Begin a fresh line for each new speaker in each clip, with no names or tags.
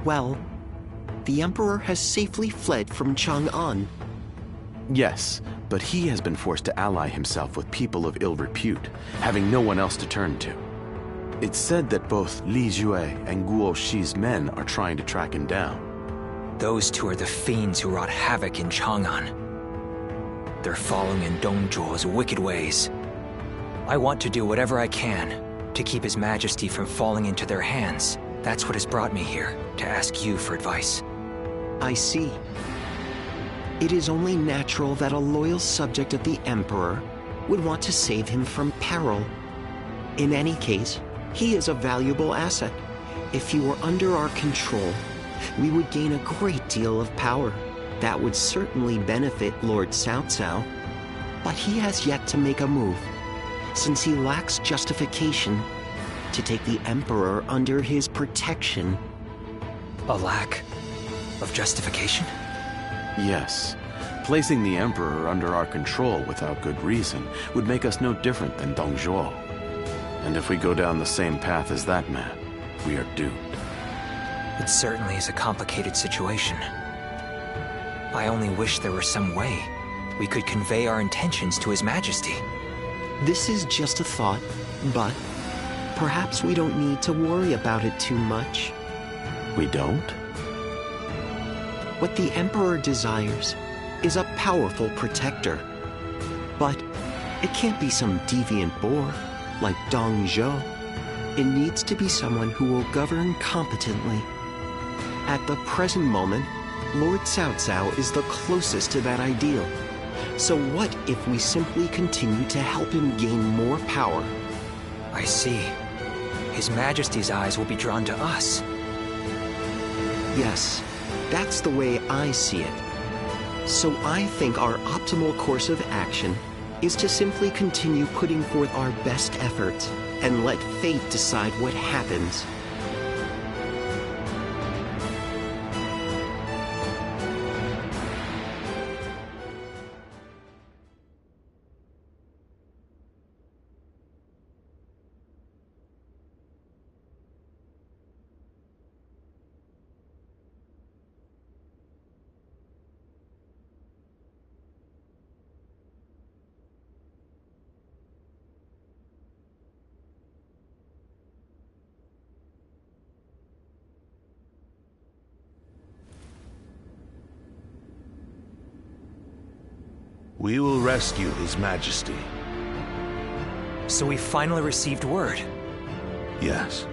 well, the Emperor has safely fled from Chang'an.
Yes, but he has been forced to ally himself with people of ill repute, having no one else to turn to. It's said that both Li Jue and Guo Shi's men are trying to track him down.
Those two are the fiends who wrought havoc in Chang'an. They're following in Dong Zhuo's wicked ways. I want to do whatever I can to keep His Majesty from falling into their hands. That's what has brought me here, to ask you for advice.
I see. It is only natural that a loyal subject of the Emperor would want to save him from peril. In any case, he is a valuable asset. If he were under our control, we would gain a great deal of power. That would certainly benefit Lord Cao Cao. But he has yet to make a move, since he lacks justification to take the Emperor under his protection.
A lack of justification?
Yes. Placing the Emperor under our control without good reason would make us no different than Dong Zhuo. And if we go down the same path as that man, we are doomed.
It certainly is a complicated situation. I only wish there were some way we could convey our intentions to His Majesty.
This is just a thought, but perhaps we don't need to worry about it too much.
We don't?
What the Emperor desires is a powerful protector. But it can't be some deviant boor like Dong Zhuo. It needs to be someone who will govern competently. At the present moment, Lord Cao Cao is the closest to that ideal. So what if we simply continue to help him gain more power?
I see. His Majesty's eyes will be drawn to us.
Yes, that's the way I see it. So I think our optimal course of action is to simply continue putting forth our best efforts and let fate decide what happens.
We will rescue His Majesty.
So we finally received word.
Yes.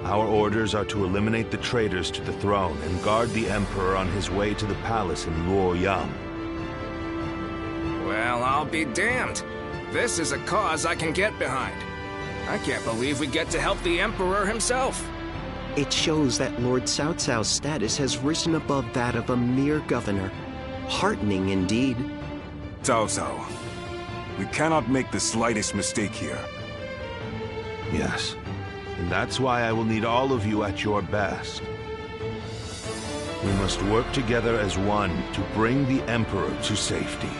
Our orders are to eliminate the traitors to the throne and guard the Emperor on his way to the palace in Luoyang.
Well, I'll be damned. This is a cause I can get behind. I can't believe we get to help the Emperor himself.
It shows that Lord Cao Cao's status has risen above that of a mere governor. Heartening indeed.
Cao Cao, we cannot make the slightest mistake here.
Yes. And that's why I will need all of you at your best. We must work together as one to bring the Emperor to safety.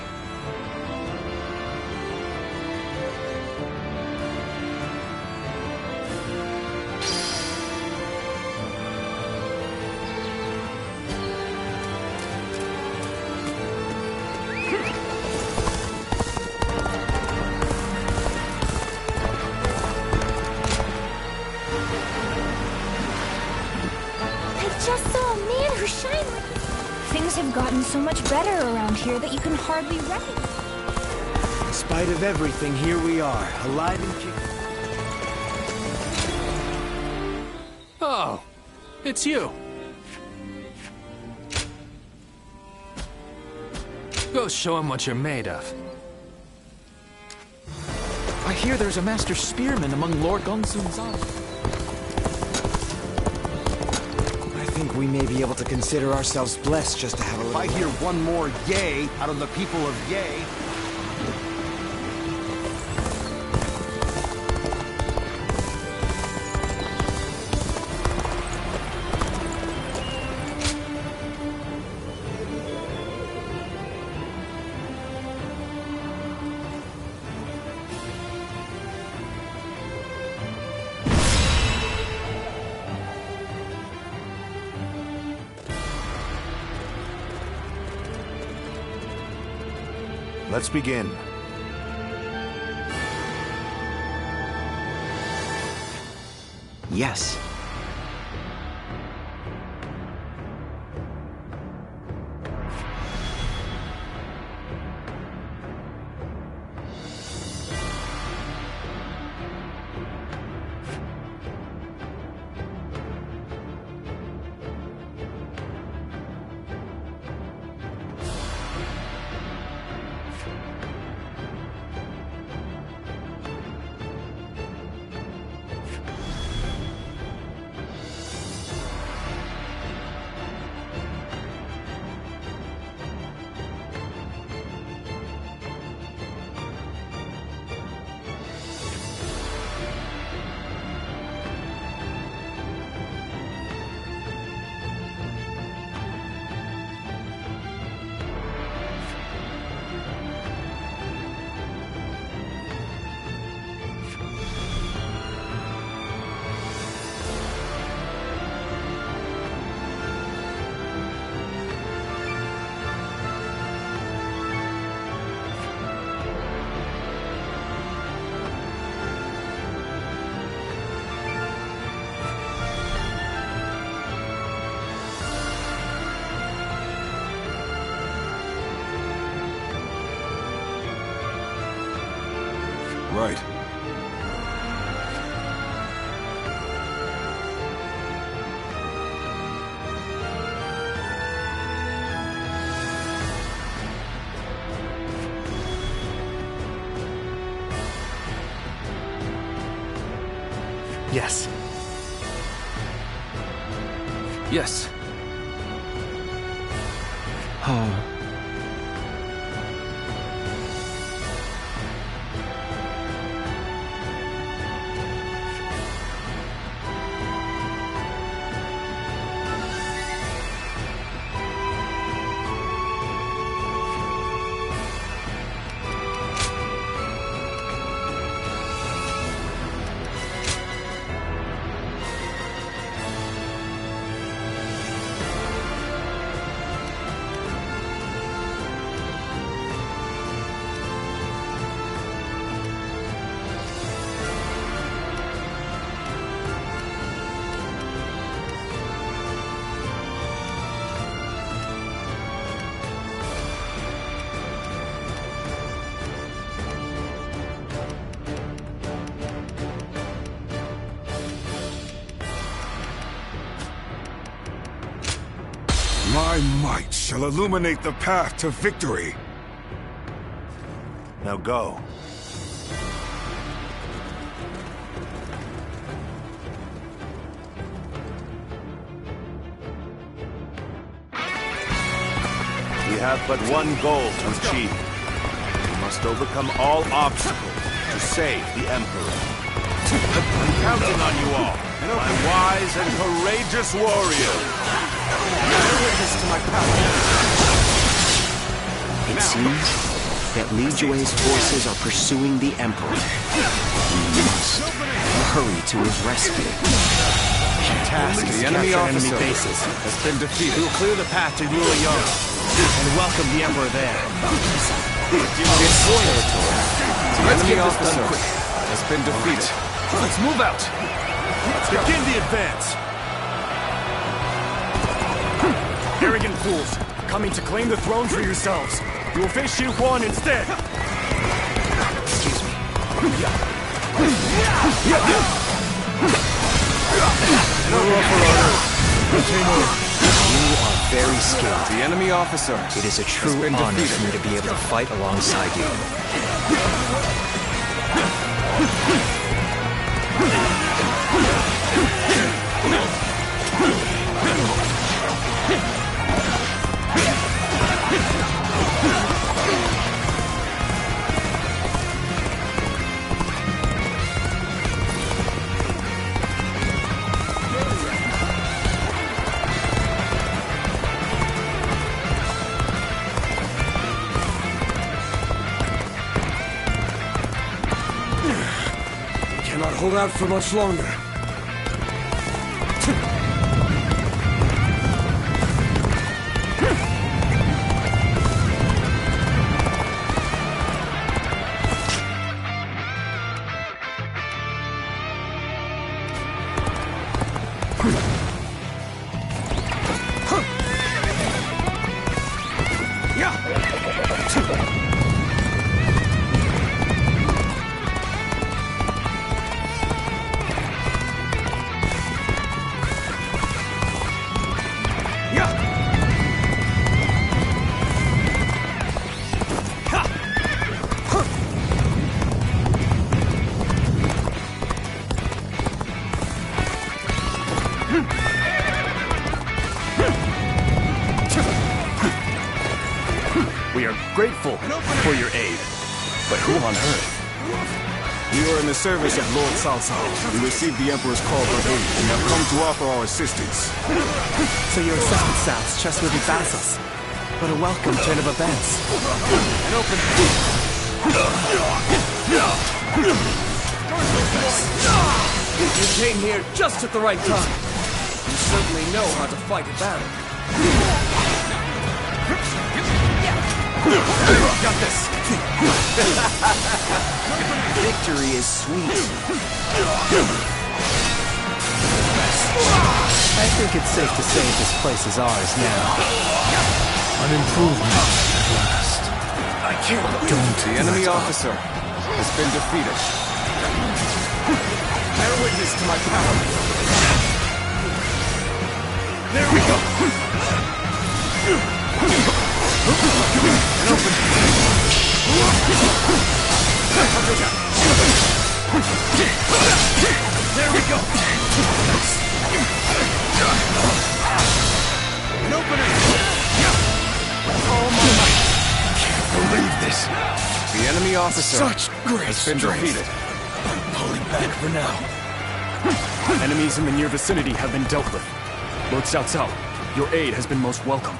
Things have gotten so much better around here that you can hardly recognize.
In spite of everything, here we are, alive and kicking.
Oh, it's you. Go show him what you're made of. I hear there's a master spearman among Lord Gongsun's army.
I think we may be able to consider ourselves blessed just to have a little...
If I hear one more yay out of the people of Yay...
let's begin.
Yes.
Right.
Yes.
Yes.
Oh.
My might shall illuminate the path to victory.
Now go. We have but one goal to achieve. We must overcome all obstacles to save the Emperor. I'm counting on you all, my wise and courageous warriors.
It seems that Li Jue's forces are pursuing the Emperor. We must hurry to his rescue.
Task is
The enemy
capture
officer
enemy bases.
has been defeated.
We will clear the path to Luoyang and welcome the Emperor there.
The enemy officer has been defeated.
Let's move out. Let's begin the advance. Arrogant fools, coming to claim the throne for yourselves. You will face Xu Huan instead.
Excuse me. You are very skilled.
The enemy officer
It is a true honor for me to be able to fight alongside you.
Cannot hold out for much longer. We are grateful for your aid. But who on earth?
We are in the service of Lord Cao Cao. We received the Emperor's call for aid and have come to offer our assistance.
So your assistant South's trustworthy vassals. What a welcome turn of events.
An open...
You came here just at the right time. You certainly know how to fight a battle.
Got this.
Victory is sweet.
I think it's safe to say this place is ours now.
An improvement at last.
I can't
The enemy officer has been defeated.
Bear witness to my power.
There we go! There we go! An opener! Oh my might! Can't believe this!
The enemy officer
Such great
has been
strength.
defeated.
Pulling back for now. Enemies in the near vicinity have been dealt with. Lord Cao Cao, your aid has been most welcome.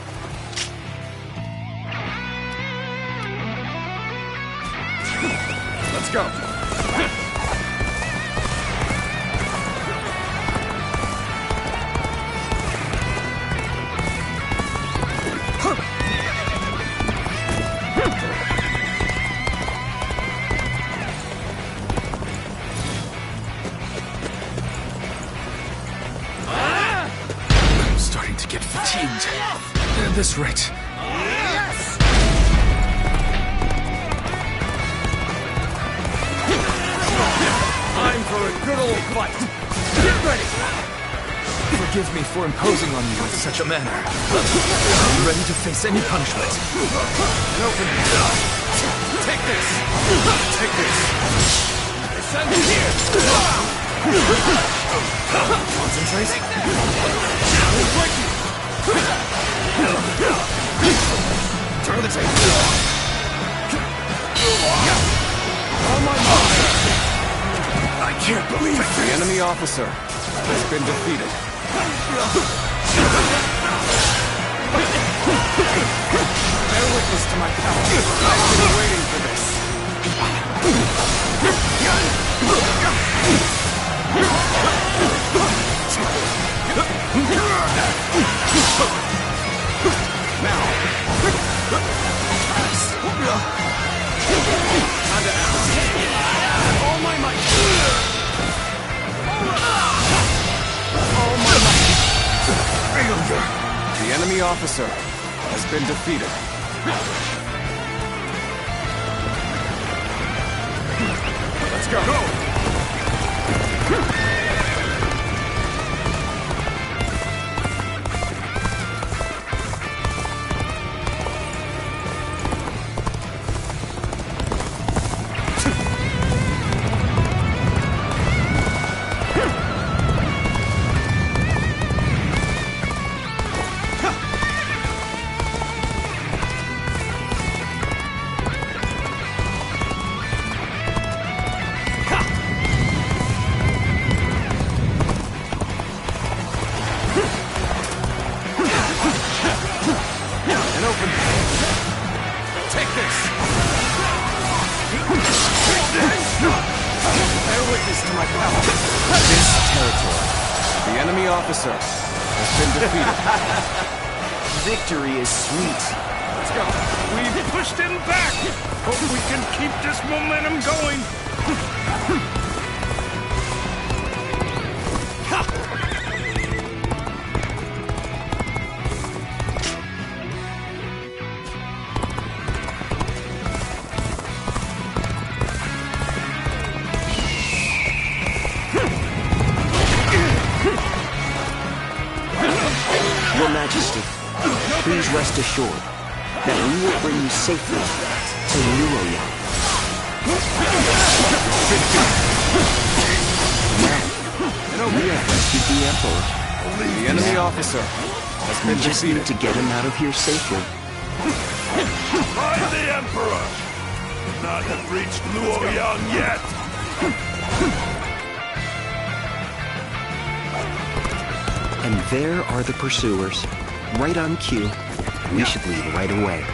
Let's go. I'm starting to get fatigued. At this rate.
Time for a good old fight. Get ready.
Forgive me for imposing on you in such a manner. I'm ready to face any punishment.
An opening. Take this. Take this. Send it here.
Concentrate.
Turn the table. Oh my God.
I can't believe it.
The enemy officer has been defeated.
Bear witness to my power. I've been waiting for this.
Now,
All my might.
the enemy officer has been defeated.
Let's go.
The enemy officer has been defeated.
Victory is sweet.
Let's go. We've pushed him back. Hope we can keep this momentum going.
rest assured that we will bring you safely to Luoyang. Now, we have rescued the Emperor.
The enemy officer has
We
been
just
defeated.
need to get him out of here safely.
By the Emperor! Not have reached Luoyang yet!
And there are the pursuers, right on cue. We should leave right away.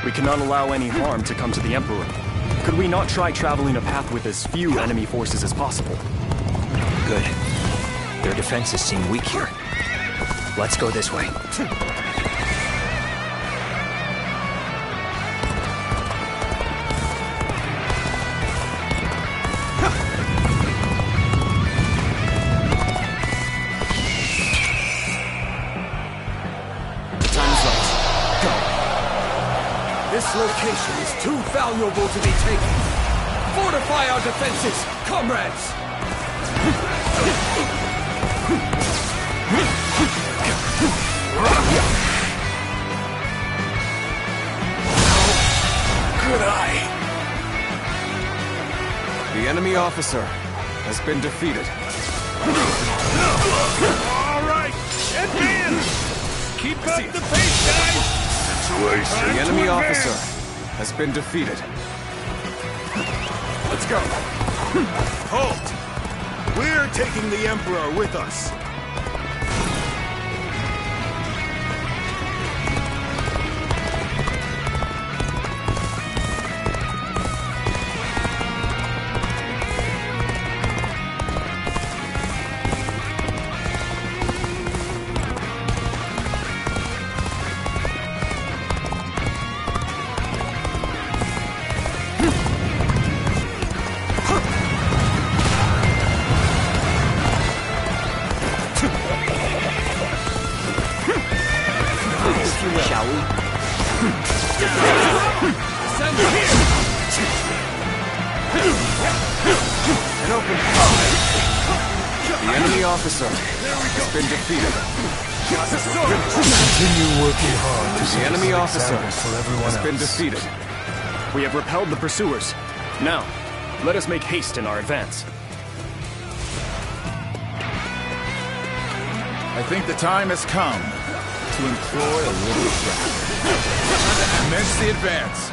We cannot allow any harm to come to the Emperor. Could we not try traveling a path with as few enemy forces as possible?
Good. Their defenses seem weak here. Let's go this way.
This location is too valuable to be taken. Fortify our defenses, comrades!
Could I? The enemy officer has been defeated.
All right, advance! Keep up the pace, guys!
The enemy officer has been defeated.
Let's go. Halt! We're taking the Emperor with us.
Shall we?
Send him here!
An open fire. The enemy officer has been defeated.
Continue working hard to
The
set
enemy
an
officer
example for everyone
has been
else.
defeated.
We have repelled the pursuers. Now, let us make haste in our advance.
I think the time has come to employ a little trap. Commence the advance.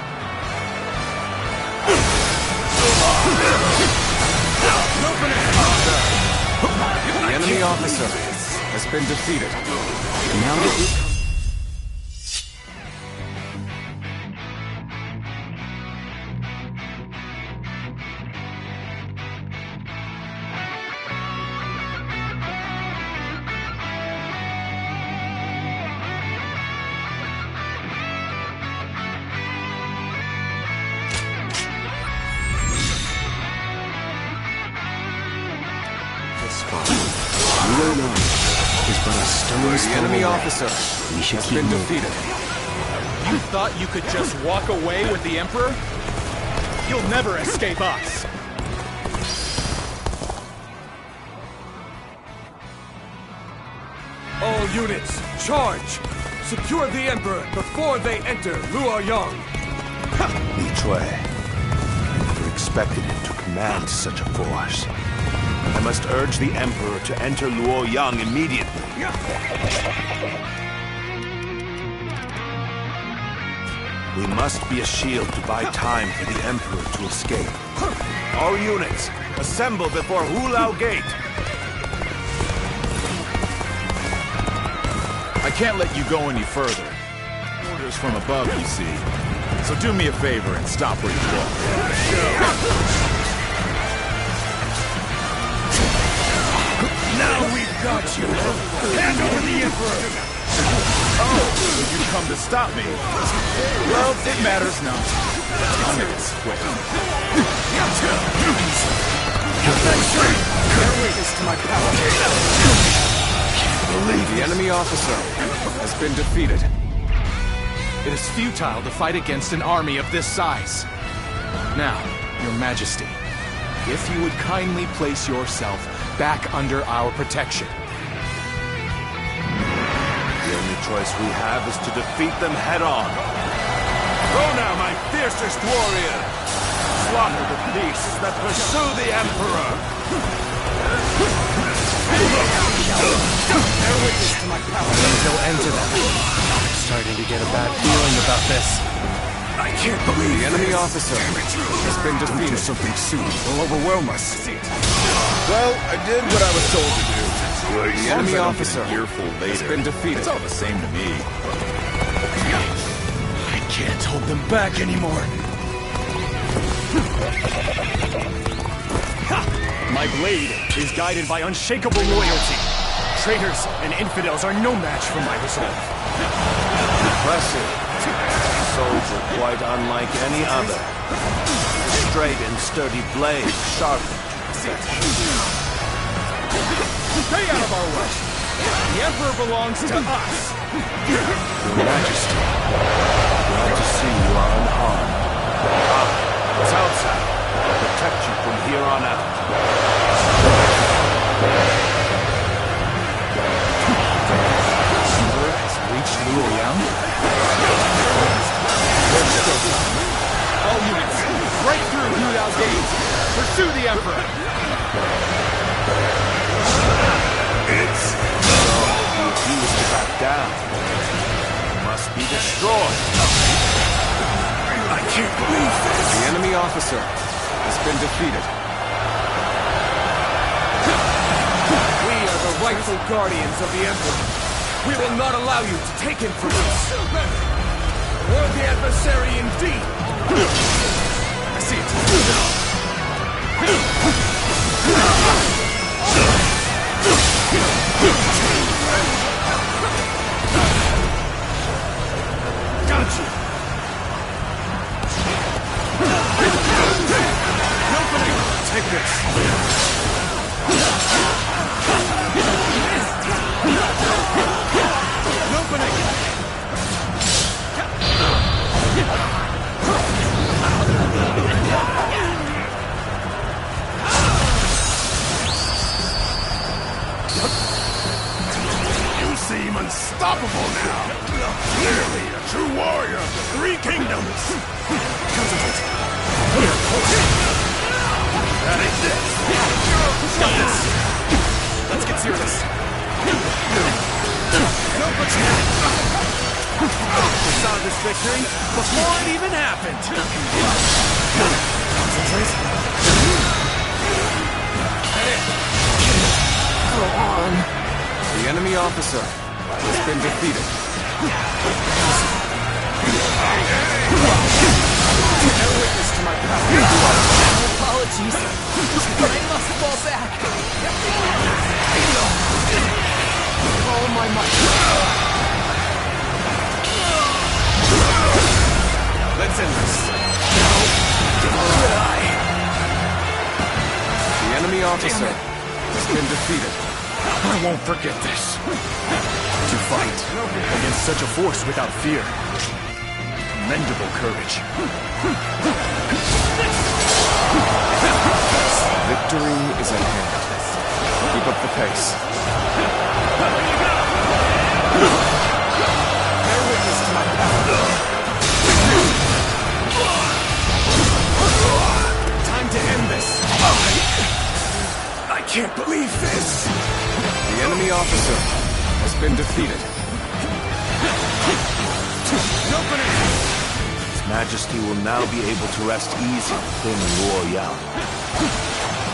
The enemy officer has been defeated.
Now that we... Luoyang is but a stone's
The
throw
enemy
away.
officer
We should
has
keep
been
moving.
defeated.
You thought you could just walk away with the Emperor? You'll never escape us.
All units, charge! Secure the Emperor before they enter Luoyang!
Li Cui, I never expected him to command such a force. I must urge the Emperor to enter Luoyang immediately. We must be a shield to buy time for the Emperor to escape. All units, assemble before Hulao Gate.
I can't let you go any further. Orders from above, you see. So do me a favor and stop where you are.
Now we've got you! Hand over the Emperor!
Oh, so you come to stop me? Well, it matters not. I'm in its way.
The enemy officer has been defeated.
It is futile to fight against an army of this size. Now, Your Majesty, if you would kindly place yourself back under our protection.
The only choice we have is to defeat them head-on. Go now, my fiercest warrior! Slaughter the beasts that pursue the Emperor!
Bear witness to my power. There's no end to them. I'm starting to get a bad feeling about this.
I can't believe the enemy officer has been defeated. Something soon will overwhelm us.
Well, I did what I was told to do.
The enemy officer
has
been defeated.
It's all the same to me.
I can't hold them back anymore.
My blade is guided by unshakable loyalty. Traitors and infidels are no match for my resolve.
Impressive. Soldier quite unlike any other. Straight and sturdy blade, sharp.
Stay out of our way! The Emperor belongs to us!
Your Majesty, glad to see you are unharmed. Cao Cao, I'll protect you from here on out.
Emperor has reached Luoyang?
All units, right through Yudao Gate! Pursue the Emperor!
You refuse to back down. You must be destroyed.
I can't believe this.
The enemy officer has been defeated.
We are the rightful guardians of the Emperor. We will not allow you to take him from us. Worthy adversary indeed. I see it.
Got you!
Take this.
You seem unstoppable now. Clearly a true warrior of the Three Kingdoms. That ain't this.
Got this! Let's get serious. We saw this victory before it even happened. Concentrate.
Go on. The enemy officer has been defeated.
Bear witness to my power. Apologies, but I must fall back. All my might.
Let's end this.
The enemy officer has been defeated.
I won't forget this. To fight against such a force without fear. Commendable courage.
Victory is at hand. Keep up the pace.
Bear witness to my power.
Time to end this.
I can't believe this.
The enemy officer has been defeated.
His Majesty will now be able to rest easy in Luoyang.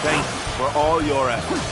Thank you for all your efforts.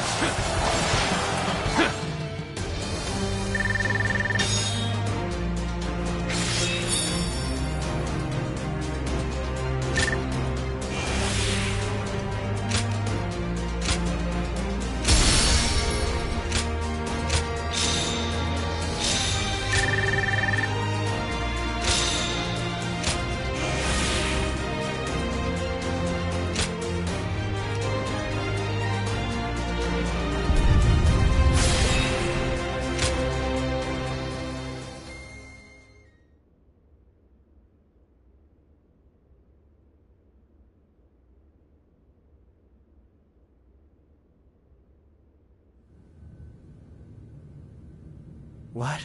What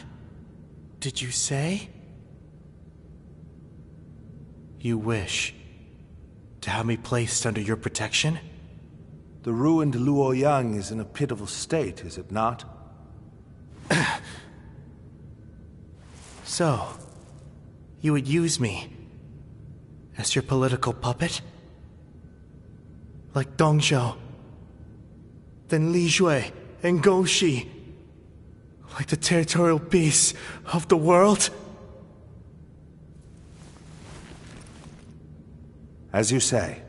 did you say? You wish to have me placed under your protection?
The ruined Luoyang is in a pitiful state, is it not?
So, you would use me as your political puppet? Like Dongzhou, then Li Jue and Gou Shi, like the territorial beasts of the world?
As you say.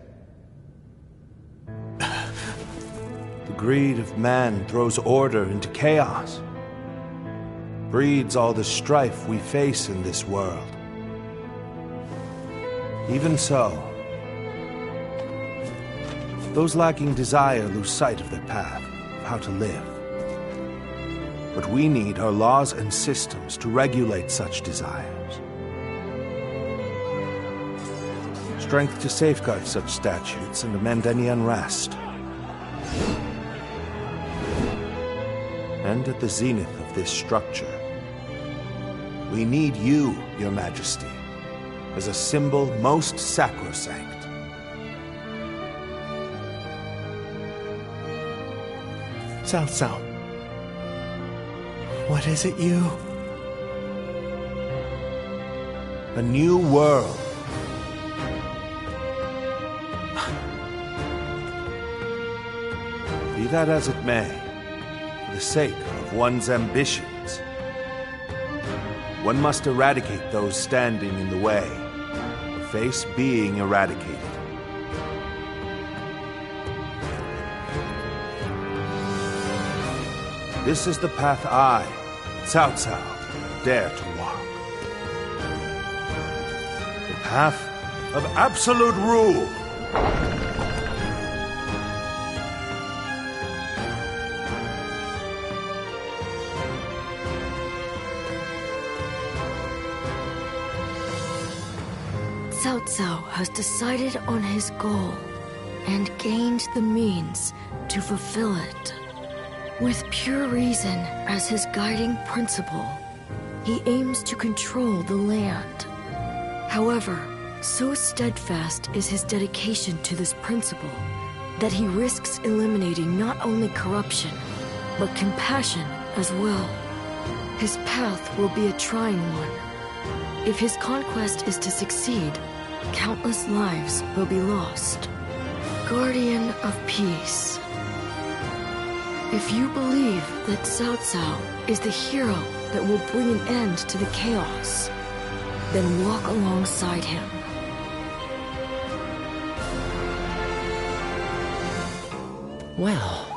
The greed of man throws order into chaos, breeds all the strife we face in this world. Even so, those lacking desire lose sight of their path, of how to live. What we need are laws and systems to regulate such desires. Strength to safeguard such statutes and amend any unrest. And at the zenith of this structure, we need you, Your Majesty, as a symbol most sacrosanct.
Cao Cao, what is it you?
A new world. Be that as it may, for the sake of one's ambitions, one must eradicate those standing in the way, or face being eradicated. This is the path I, Cao Cao, dare to walk. The path of absolute rule.
Cao Cao has decided on his goal and gained the means to fulfill it. With pure reason as his guiding principle, he aims to control the land. However, so steadfast is his dedication to this principle that he risks eliminating not only corruption, but compassion as well. His path will be a trying one. If his conquest is to succeed, countless lives will be lost. Guardian of Peace. If you believe that Cao Cao is the hero that will bring an end to the chaos, then walk alongside him.
Well...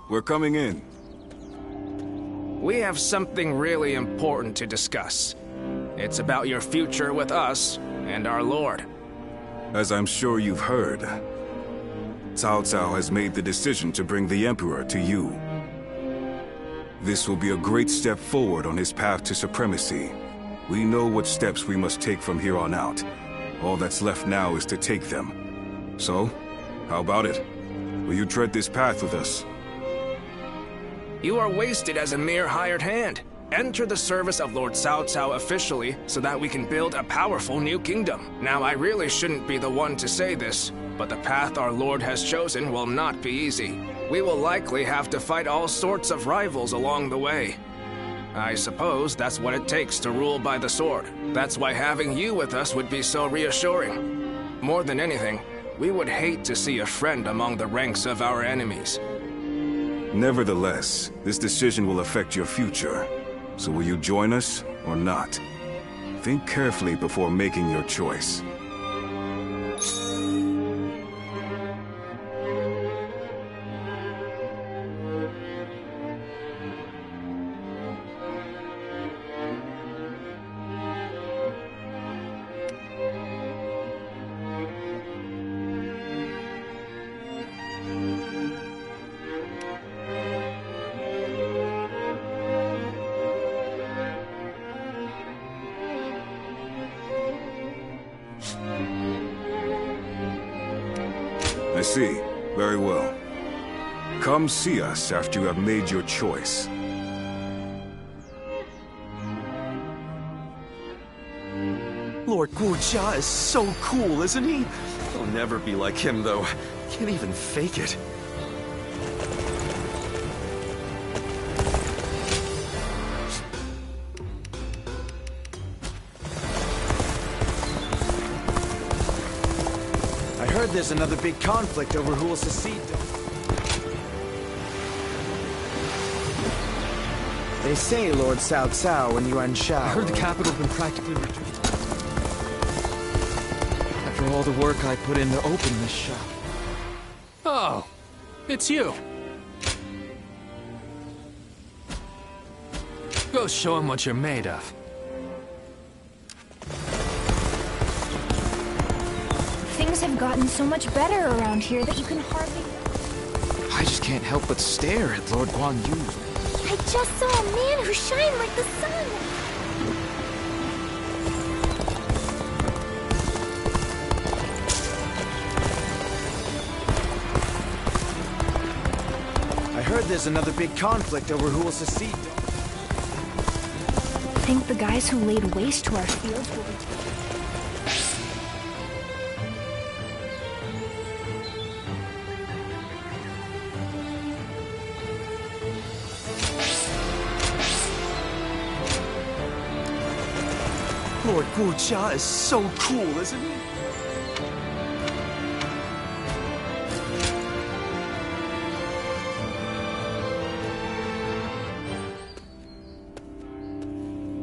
we're coming in.
We have something really important to discuss. It's about your future with us and our Lord.
As I'm sure you've heard, Cao Cao has made the decision to bring the Emperor to you. This will be a great step forward on his path to supremacy. We know what steps we must take from here on out. All that's left now is to take them. So, how about it? Will you tread this path with us?
You are wasted as a mere hired hand. Enter the service of Lord Cao Cao officially so that we can build a powerful new kingdom. Now, I really shouldn't be the one to say this, but the path our Lord has chosen will not be easy. We will likely have to fight all sorts of rivals along the way. I suppose that's what it takes to rule by the sword. That's why having you with us would be so reassuring. More than anything, we would hate to see a friend among the ranks of our enemies.
Nevertheless, this decision will affect your future. So will you join us or not? Think carefully before making your choice. I see. Very well. Come see us after you have made your choice.
Lord Cao Cao is so cool, isn't he? I'll never be like him, though. Can't even fake it.
I heard there's another big conflict over who will succeed. They say Lord Cao Cao and Yuan Shao.
I heard the capital's been practically returned. After all the work I put in to open this shop.
Oh, it's you. Go show him what you're made of.
Things have gotten so much better around here that you can hardly...
I just can't help but stare at Lord Guan Yu.
I just saw a man who shined like the sun!
I heard there's another big conflict over who will succeed.
I think the guys who laid waste to our fields will be...
Lord Cao Cao is so cool, isn't he?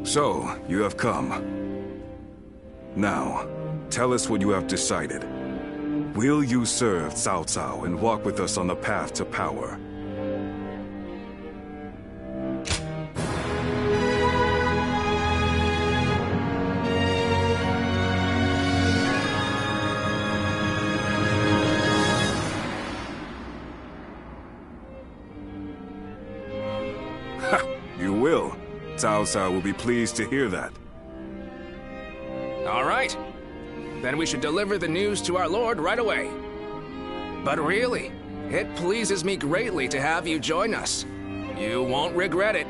So, you have come. Now, tell us what you have decided. Will you serve Cao Cao and walk with us on the path to power? You will. Cao Cao will be pleased to hear that.
All right. Then we should deliver the news to our Lord right away. But really, it pleases me greatly to have you join us. You won't regret it.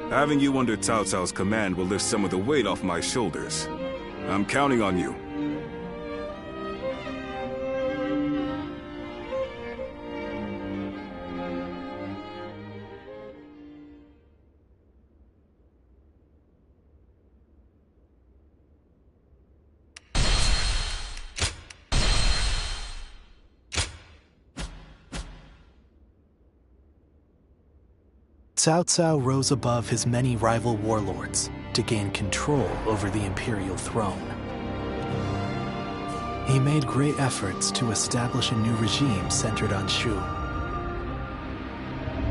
Having you under Cao Cao's command will lift some of the weight off my shoulders. I'm counting on you.
Cao Cao rose above his many rival warlords to gain control over the imperial throne. He made great efforts to establish a new regime centered on Shu.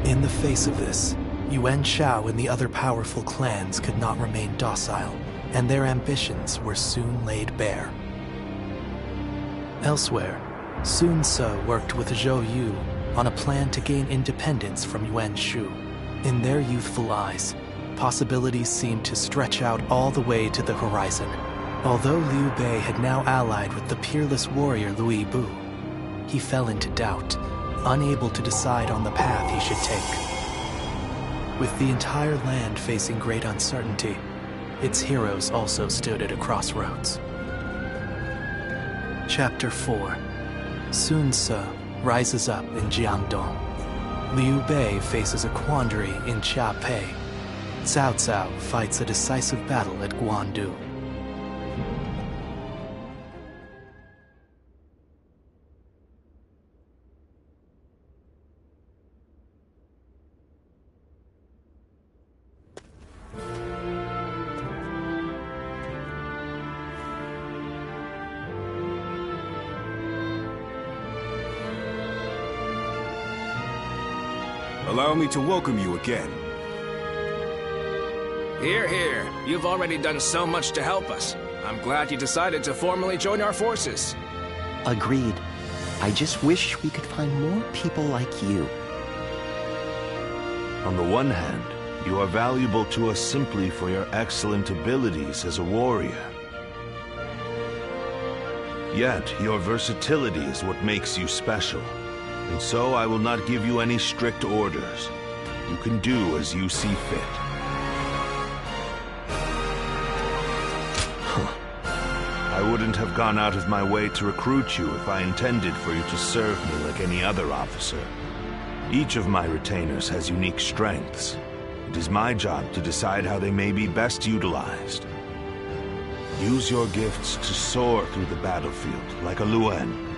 In the face of this, Yuan Shao and the other powerful clans could not remain docile, and their ambitions were soon laid bare. Elsewhere, Sun Ce worked with Zhou Yu on a plan to gain independence from Yuan Shu. In their youthful eyes, possibilities seemed to stretch out all the way to the horizon. Although Liu Bei had now allied with the peerless warrior Louis Bu, he fell into doubt, unable to decide on the path he should take. With the entire land facing great uncertainty, its heroes also stood at a crossroads. Chapter 4. Sun Ce rises up in Jiangdong. Liu Bei faces a quandary in Chiapei. Cao Cao fights a decisive battle at Guandu.
Allow me to welcome you again.
Here, here. You've already done so much to help us. I'm glad you decided to formally join our forces.
Agreed. I just wish we could find more people like you.
On the one hand, you are valuable to us simply for your excellent abilities as a warrior. Yet, your versatility is what makes you special. And so I will not give you any strict orders. You can do as you see fit. I wouldn't have gone out of my way to recruit you if I intended for you to serve me like any other officer. Each of my retainers has unique strengths. It is my job to decide how they may be best utilized. Use your gifts to soar through the battlefield like a Luen.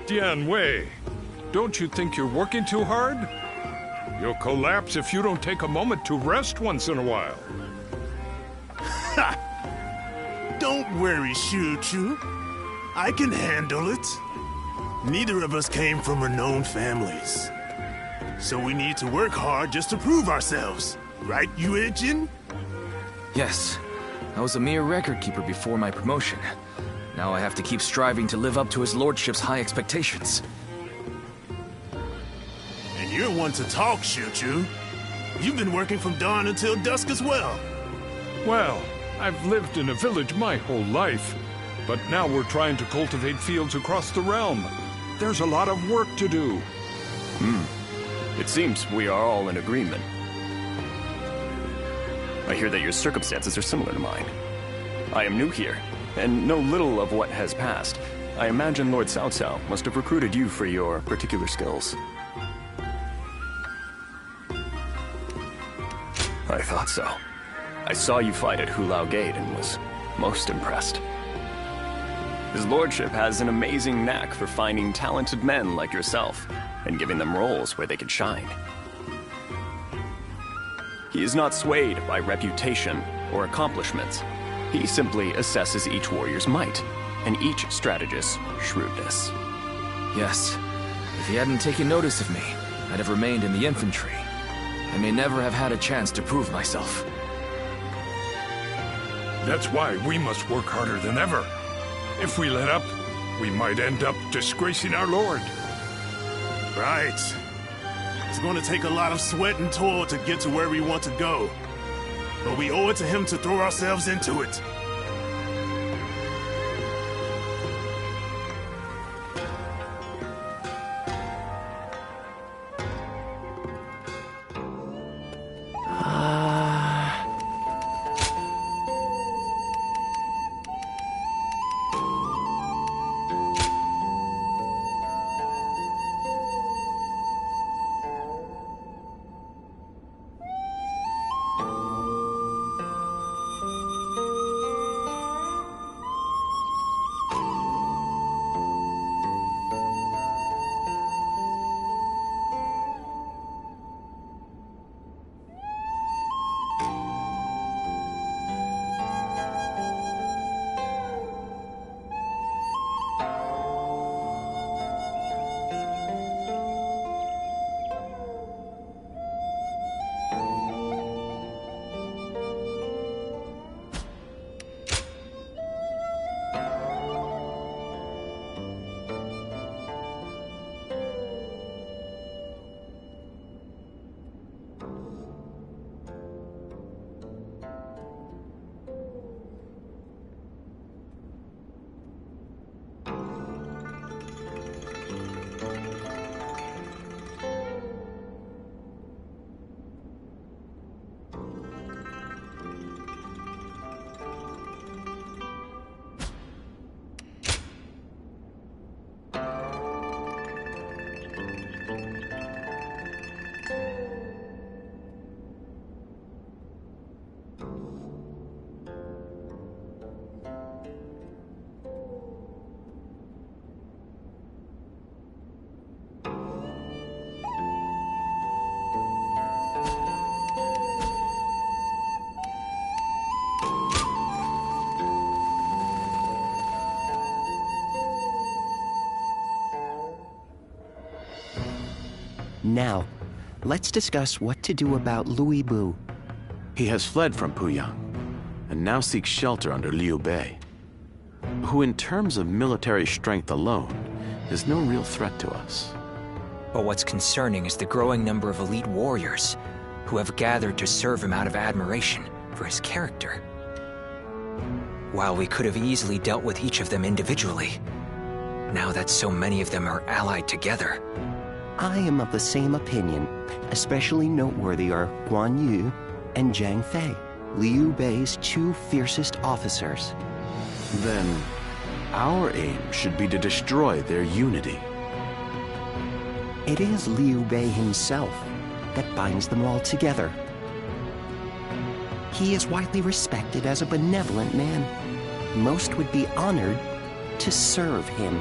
Dian Wei, don't you think you're working too hard? You'll collapse if you don't take a moment to rest once in a while.
Ha! Don't worry, Shu Chu. I can handle it. Neither of us came from renowned families. So we need to work hard just to prove ourselves. Right, Yue Jin?
Yes. I was a mere record keeper before my promotion. Now I have to keep striving to live up to his lordship's high expectations.
And you're one to talk, Shu Chu. You've been working from dawn until dusk as well.
Well, I've lived in a village my whole life, but now we're trying to cultivate fields across the realm. There's a lot of work to do.
It seems we are all in agreement. I hear that your circumstances are similar to mine. I am new here, and know little of what has passed. I imagine Lord Cao Cao must have recruited you for your particular skills. I thought so. I saw you fight at Hulao Gate and was most impressed. His lordship has an amazing knack for finding talented men like yourself and giving them roles where they can shine. He is not swayed by reputation or accomplishments. He simply assesses each warrior's might, and each strategist's shrewdness.
Yes. If he hadn't taken notice of me, I'd have remained in the infantry. I may never have had a chance to prove myself.
That's why we must work harder than ever. If we let up, we might end up disgracing our lord.
Right. It's going to take a lot of sweat and toil to get to where we want to go. But we owe it to him to throw ourselves into it.
Now, let's discuss what to do about Louis Bu.
He has fled from Puyang, and now seeks shelter under Liu Bei, who in terms of military strength alone, is no real threat to us.
But what's concerning is the growing number of elite warriors who have gathered to serve him out of admiration for his character. While we could have easily dealt with each of them individually, now that so many of them are allied together...
I am of the same opinion. Especially noteworthy are Guan Yu and Zhang Fei, Liu Bei's two fiercest officers.
Then, our aim should be to destroy their unity.
It is Liu Bei himself that binds them all together. He is widely respected as a benevolent man. Most would be honored to serve him.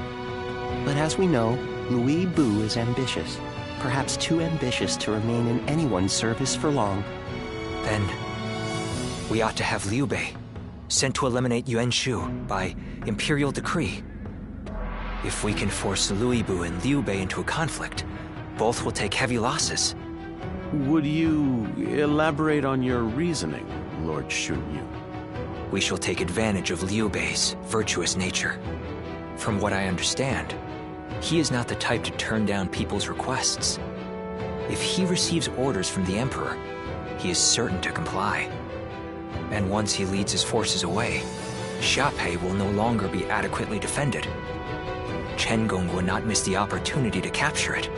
But as we know, Louis Bu is ambitious, perhaps too ambitious to remain in anyone's service for long.
Then, we ought to have Liu Bei sent to eliminate Yuan Shu by imperial decree. If we can force Louis Bu and Liu Bei into a conflict, both will take heavy losses.
Would you elaborate on your reasoning, Lord Shunyu?
We shall take advantage of Liu Bei's virtuous nature. From what I understand, he is not the type to turn down people's requests. If he receives orders from the Emperor, he is certain to comply. And once he leads his forces away, Xiaopei will no longer be adequately defended. Chengong will not miss the opportunity to capture it.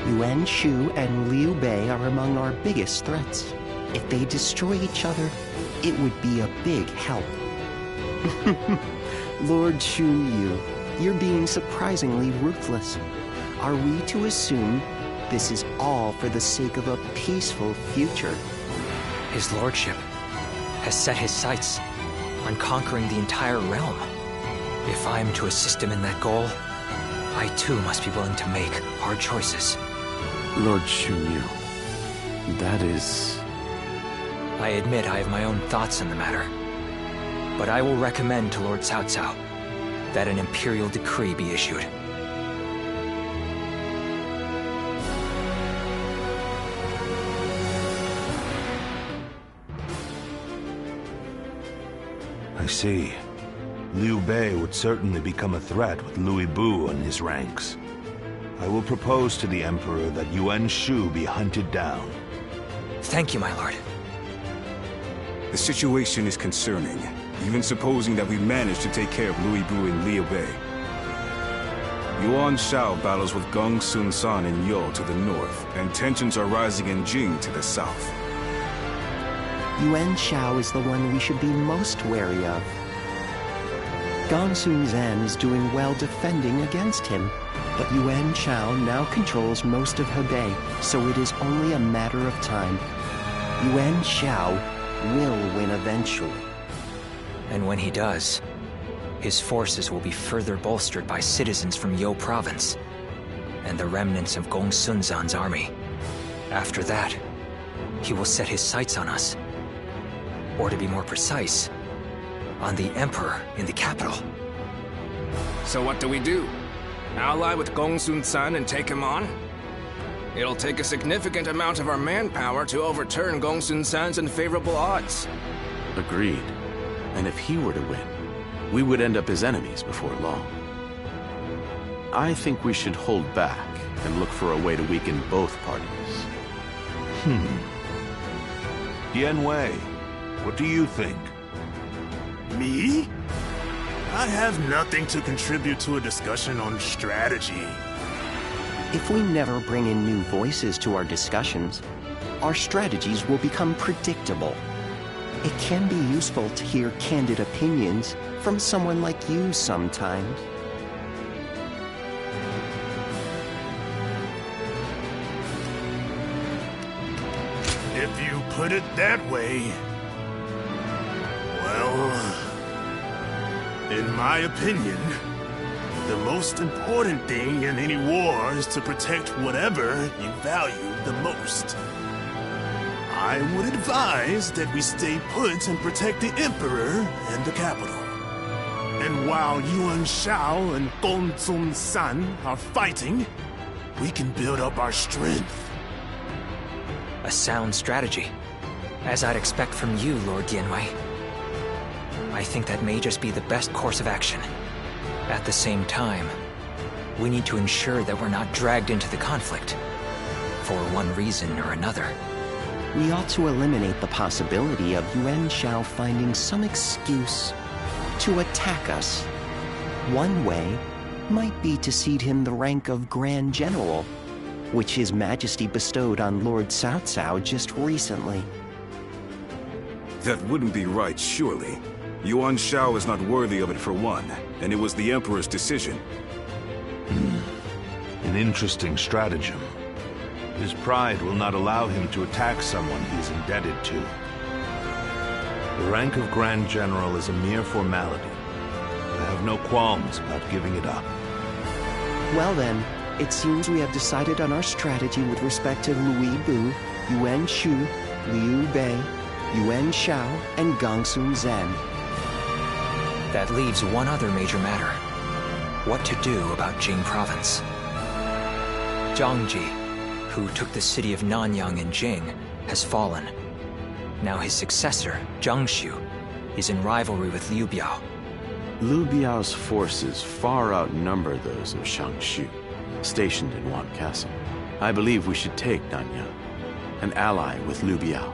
Yuan Shu and Liu Bei are among our biggest threats. If they destroy each other, it would be a big help. Lord Shunyu, you're being surprisingly ruthless. Are we to assume this is all for the sake of a peaceful future?
His lordship has set his sights on conquering the entire realm. If I am to assist him in that goal, I too must be willing to make hard choices.
Lord Shunyu, that is...
I admit I have my own thoughts on the matter, but I will recommend to Lord Cao Cao that an imperial decree be issued.
I see. Liu Bei would certainly become a threat with Louis Bu in his ranks. I will propose to the Emperor that Yuan Shu be hunted down.
Thank you, my lord.
The situation is concerning, even supposing that we manage to take care of Louis Bu and Liu Bei. Yuan Shao battles with Gong Sun San in Yo to the north, and tensions are rising in Jing to the south.
Yuan Shao is the one we should be most wary of. Gong Sun Zan is doing well defending against him, but Yuan Shao now controls most of Hebei, so it is only a matter of time. Yuan Shao will win eventually.
And when he does, his forces will be further bolstered by citizens from Yo province and the remnants of Gong Sun Zan's army. After that, he will set his sights on us. Or to be more precise, on the Emperor in the capital.
So what do we do? Ally with Gong Sun San and take him on? It'll take a significant amount of our manpower to overturn Gong Sun San's unfavorable odds.
Agreed. And if he were to win, we would end up his enemies before long. I think we should hold back and look for a way to weaken both parties.
Yan Wei, what do you think?
Me? I have nothing to contribute to a discussion on strategy.
If we never bring in new voices to our discussions, our strategies will become predictable. It can be useful to hear candid opinions from someone like you sometimes.
If you put it that way, well, in my opinion, the most important thing in any war is to protect whatever you value the most. I would advise that we stay put and protect the Emperor and the capital. And while Yuan Shao and Gong Sun San are fighting, we can build up our strength.
A sound strategy, as I'd expect from you, Lord Yanwei. I think that may just be the best course of action. At the same time, we need to ensure that we're not dragged into the conflict, for one reason or another.
We ought to eliminate the possibility of Yuan Shao finding some excuse to attack us. One way might be to cede him the rank of Grand General, which His Majesty bestowed on Lord Cao Cao just recently.
That wouldn't be right, surely. Yuan Shao is not worthy of it for one, and it was the Emperor's decision.
An interesting stratagem. His pride will not allow him to attack someone he is indebted to. The rank of Grand General is a mere formality. I have no qualms about giving it up.
Well then, it seems we have decided on our strategy with respect to Louis Bu, Yuan Shu, Liu Bei, Yuan Shao, and Gongsun Zhen.
That leaves one other major matter. What to do about Jing Province. Zhang Ji, who took the city of Nanyang in Jing, has fallen. Now his successor, Zhang Xu, is in rivalry with Liu Biao.
Liu Biao's forces far outnumber those of Shang Xu, stationed in Wan Castle. I believe we should take Nanyang, an ally with Liu Biao.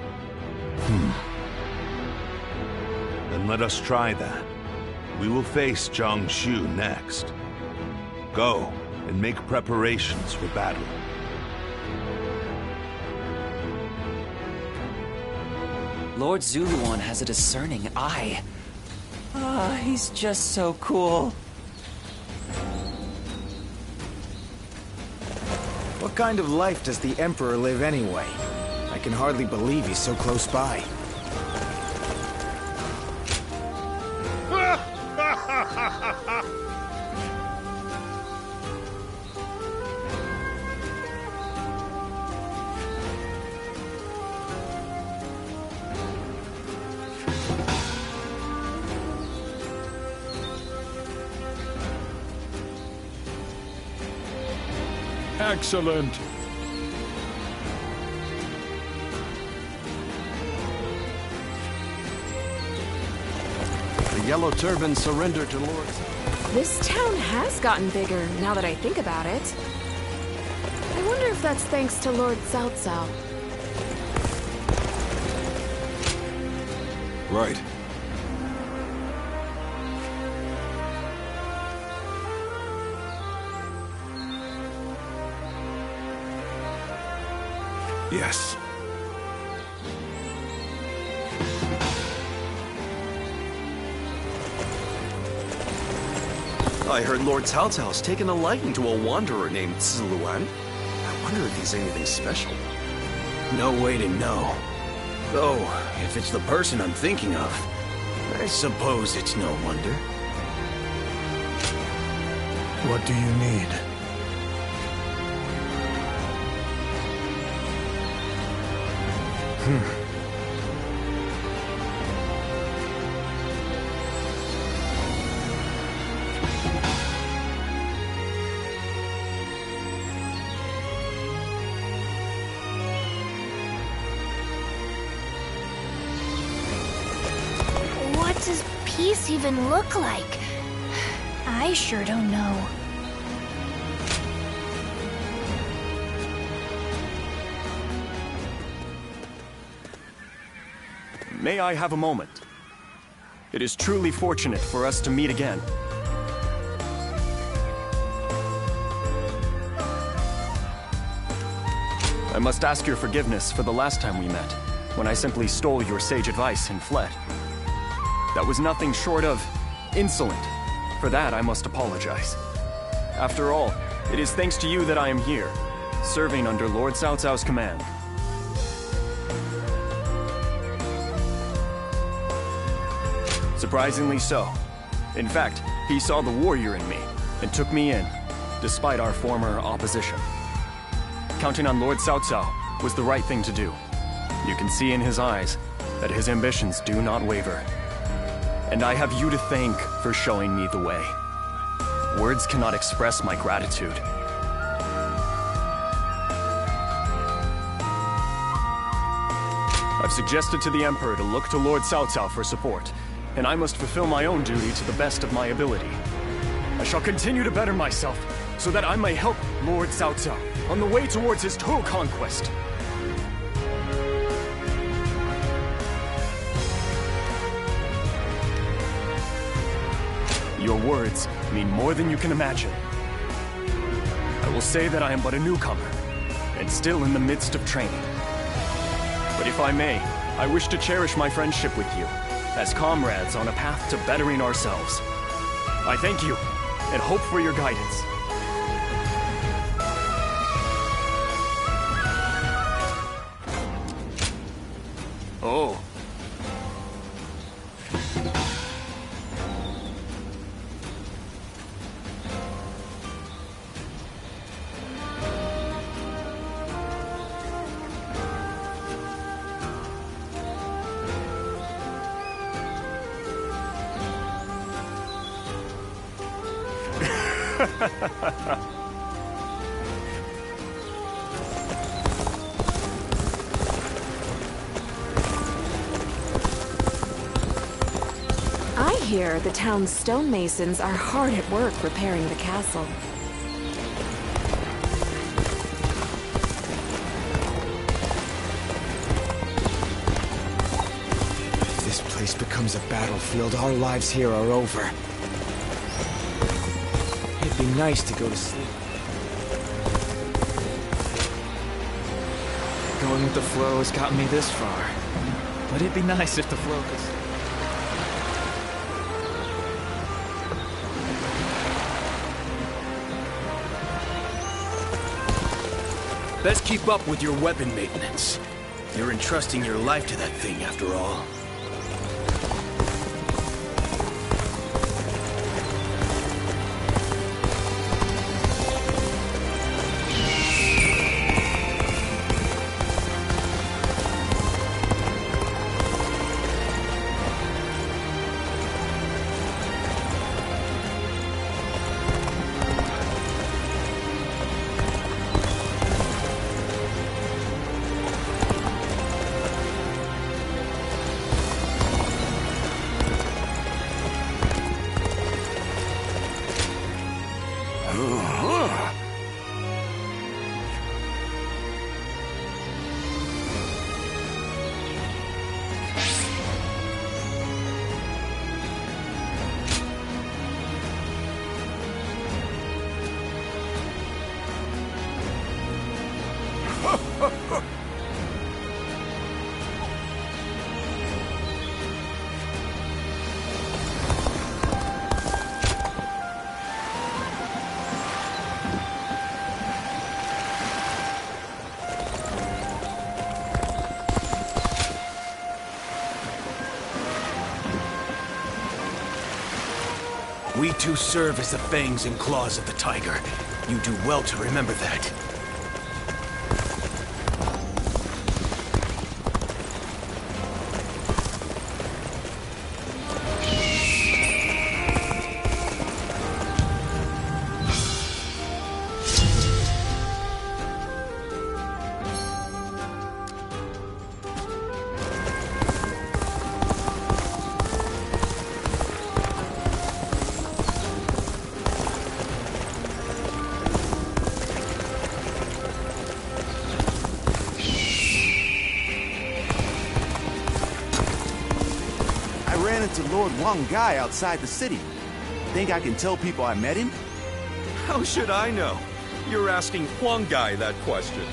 Then let us try that. We will face Zhang Xu next. Go and make preparations for battle.
Lord Zuluan has a discerning eye. Ah, he's just so cool.
What kind of life does the Emperor live anyway? I can hardly believe he's so close by.
Excellent.
The Yellow Turban surrendered to Lord...
This town has gotten bigger, now that I think about it. I wonder if that's thanks to Lord Cao Cao.
Right. Yes.
I heard Lord Cao Cao's taken a liking to a wanderer named Zuluan. I wonder if he's anything special.
No way to know. Though, if it's the person I'm thinking of, I suppose it's no wonder.
What do you need?
What does peace even look like? I sure don't know.
May I have a moment? It is truly fortunate for us to meet again. I must ask your forgiveness for the last time we met, when I simply stole your sage advice and fled. That was nothing short of insolent. For that, I must apologize. After all, it is thanks to you that I am here, serving under Lord Cao Cao's command. Surprisingly so. In fact, he saw the warrior in me and took me in, despite our former opposition. Counting on Lord Cao Cao was the right thing to do. You can see in his eyes that his ambitions do not waver. And I have you to thank for showing me the way. Words cannot express my gratitude. I've suggested to the Emperor to look to Lord Cao Cao for support, and I must fulfill my own duty to the best of my ability. I shall continue to better myself, so that I may help Lord Cao Cao on the way towards his total conquest. Your words mean more than you can imagine. I will say that I am but a newcomer, and still in the midst of training. But if I may, I wish to cherish my friendship with you, as comrades on a path to bettering ourselves. I thank you, and hope for your guidance. Oh.
I hear the town's stonemasons are hard at work repairing the castle.
If this place becomes a battlefield, our lives here are over. It'd be nice to go to sleep.
Going with the flow has gotten me this far. But it'd be nice if the flow could...
Best keep up with your weapon maintenance. You're entrusting your life to that thing, after all. We too serve as the fangs and claws of the tiger. You do well to remember that.
Lord Wang Gai outside the city. Think I can tell people I met him?
How should I know? You're asking Huang Gai that question.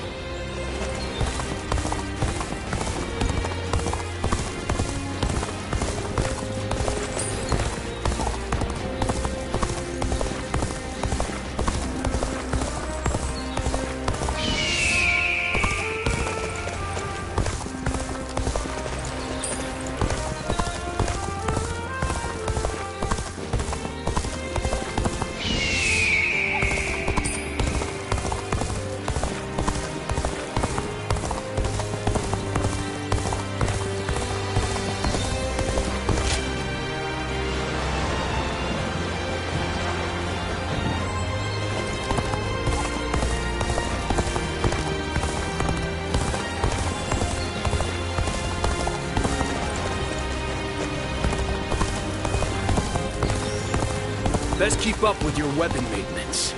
Best keep up with your weapon maintenance.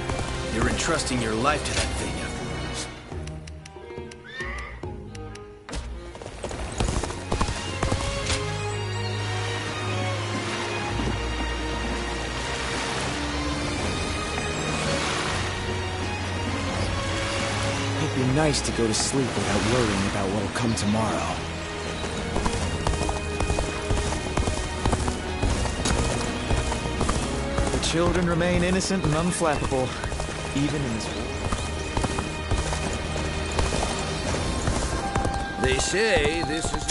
You're entrusting your life to that thing afterwards.
It'd be nice to go to sleep without worrying about what'll come tomorrow. The children remain innocent and unflappable, even in this war.
They say this is...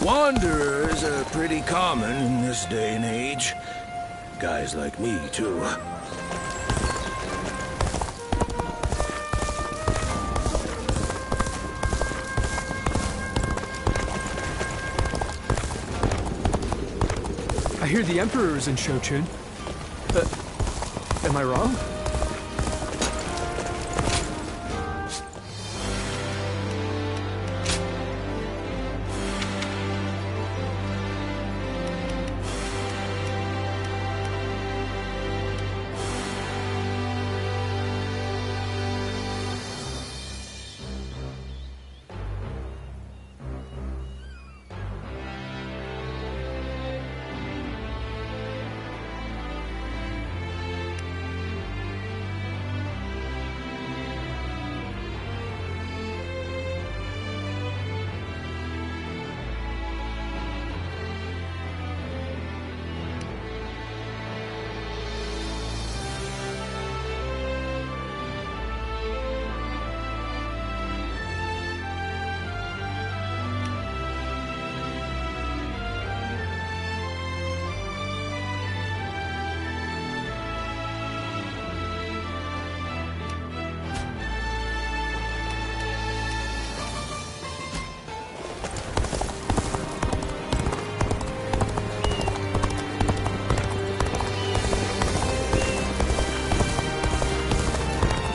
Wanderers are pretty common in this day and age. Guys like me, too.
I hear the Emperor is in Shochun. Am I wrong?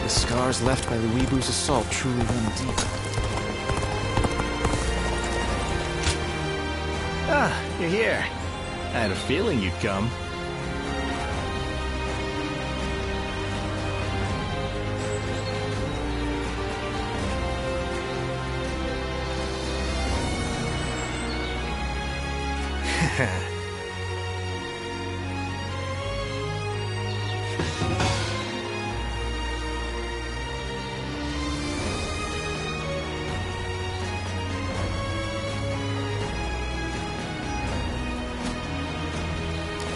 Scars left by the Weebu's assault truly run deep.
Ah, you're here. I had a feeling you'd come.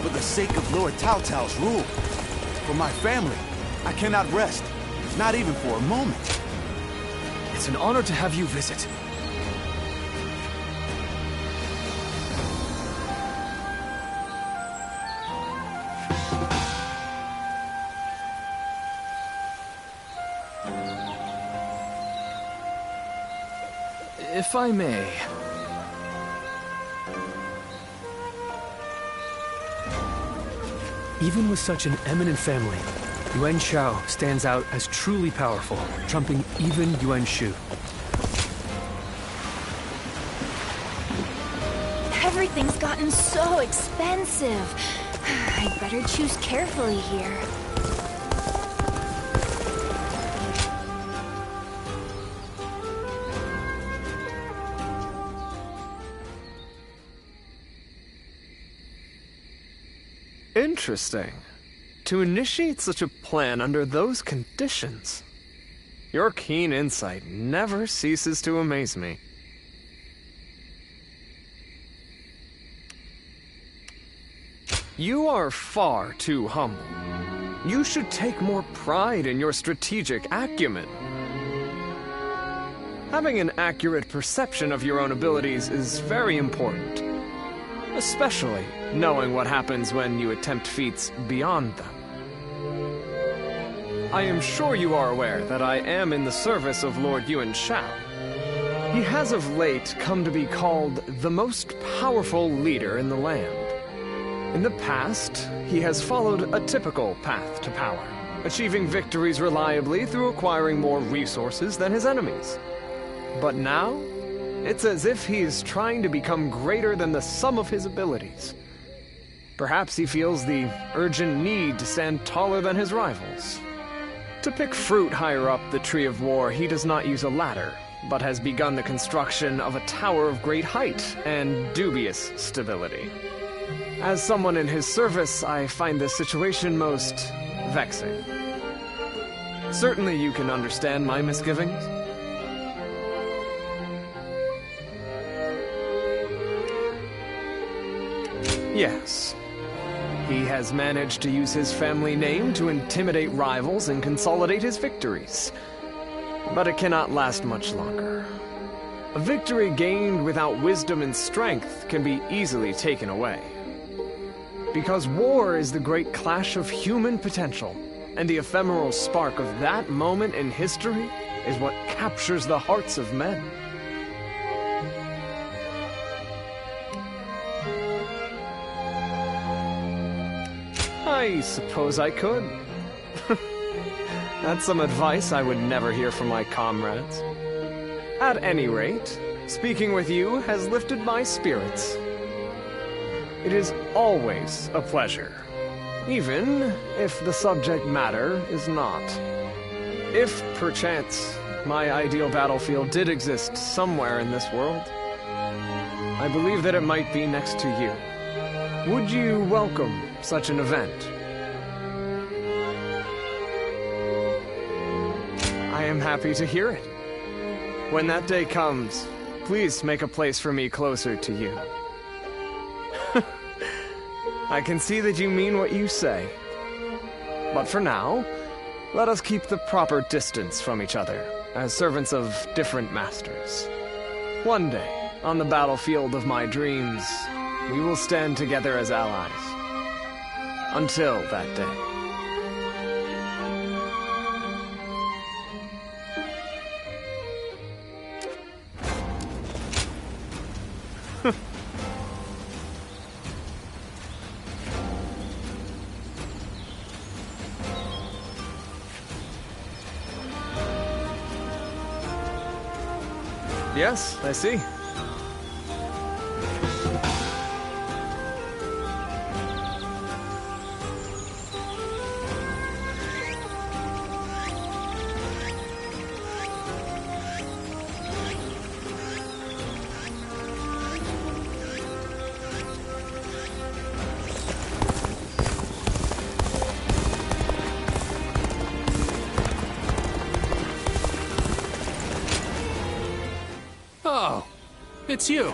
For the sake of Lord Cao Cao's rule, for my family, I cannot rest, not even for a moment.
It's an honor to have you visit.
If I may...
Even with such an eminent family, Yuan Shao stands out as truly powerful, trumping even Yuan Shu.
Everything's gotten so expensive. I'd better choose carefully here.
Interesting. To initiate such a plan under those conditions. Your keen insight never ceases to amaze me. You are far too humble. You should take more pride in your strategic acumen. Having an accurate perception of your own abilities is very important. Especially knowing what happens when you attempt feats beyond them. I am sure you are aware that I am in the service of Lord Yuan Shao. He has of late come to be called the most powerful leader in the land. In the past, he has followed a typical path to power, achieving victories reliably through acquiring more resources than his enemies. But now,
It's as if he's trying to become greater than the sum of his abilities. Perhaps he feels the urgent need to stand taller than his rivals. To pick fruit higher up the Tree of War, he does not use a ladder, but has begun the construction of a tower of great height and dubious stability. As someone in his service, I find this situation most vexing. Certainly you can understand my misgivings. Yes. He has managed to use his family name to intimidate rivals and consolidate his victories. But it cannot last much longer. A victory gained without wisdom and strength can be easily taken away. Because war is the great clash of human potential, and the ephemeral spark of that moment in history is what captures the hearts of men. I suppose I could. That's some advice I would never hear from my comrades. At any rate, speaking with you has lifted my spirits. It is always a pleasure, even if the subject matter is not. If, perchance, my ideal battlefield did exist somewhere in this world, I believe that it might be next to you. Would you welcome such an event? I am happy to hear it. When that day comes, please make a place for me closer to you. I can see that you mean what you say. But for now, let us keep the proper distance from each other, as servants of different masters. One day, on the battlefield of my dreams, we will stand together as allies. Until that day. Yes, I see.
Oh, it's you.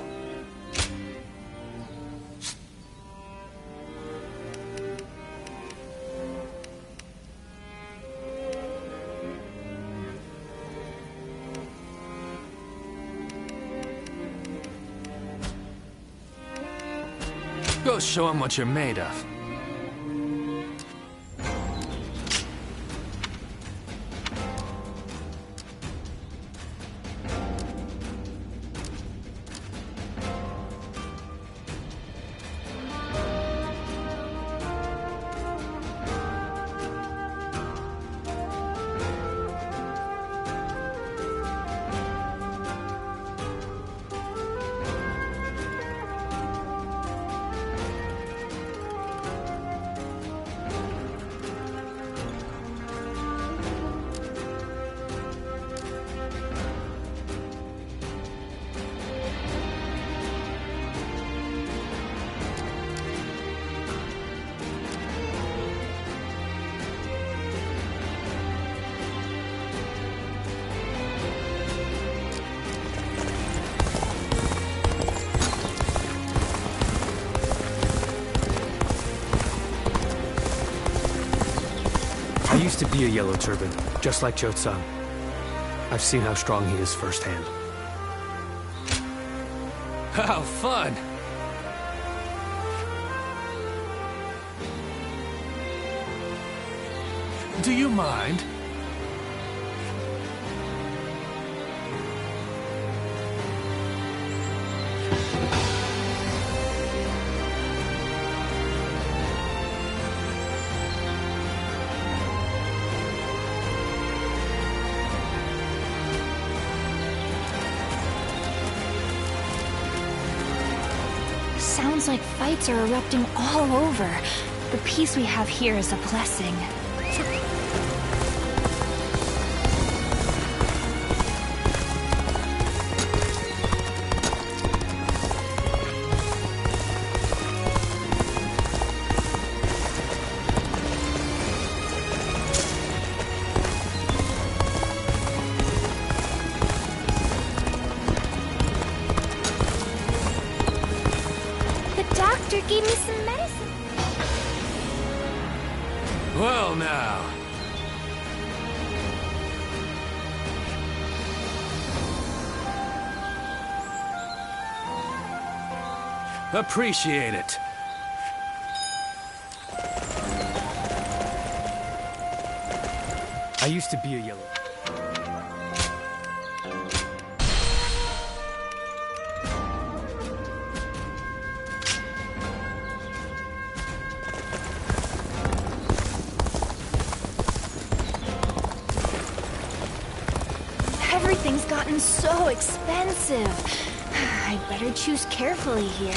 Go show him what you're made of. I used to be a Yellow Turban, just like Cao Cao. I've seen how strong he is firsthand. How fun! Do you mind?
Sounds like fights are erupting all over. The peace we have here is a blessing. Gave me some medicine.
Well now. Appreciate it. I used to be a yellow.
Everything's gotten so expensive. I'd better choose carefully here.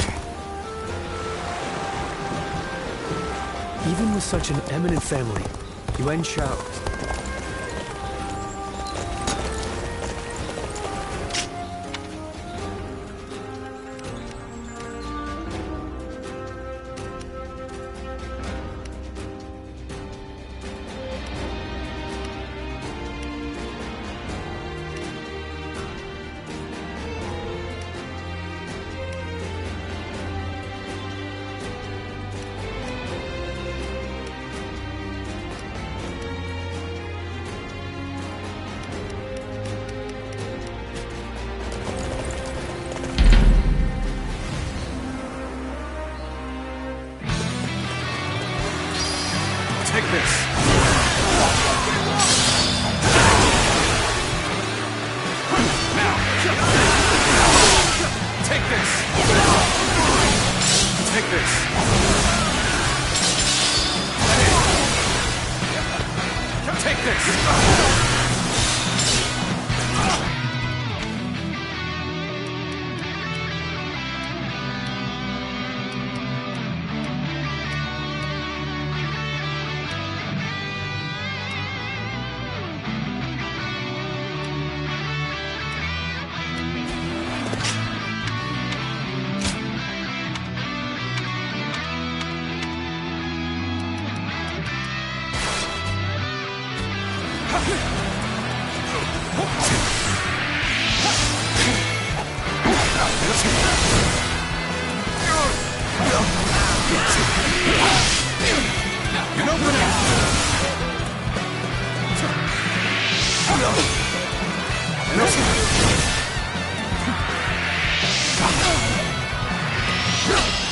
Even with such an eminent family, Yuan Shao.
Take this. Now. Take this. Take this. Take this.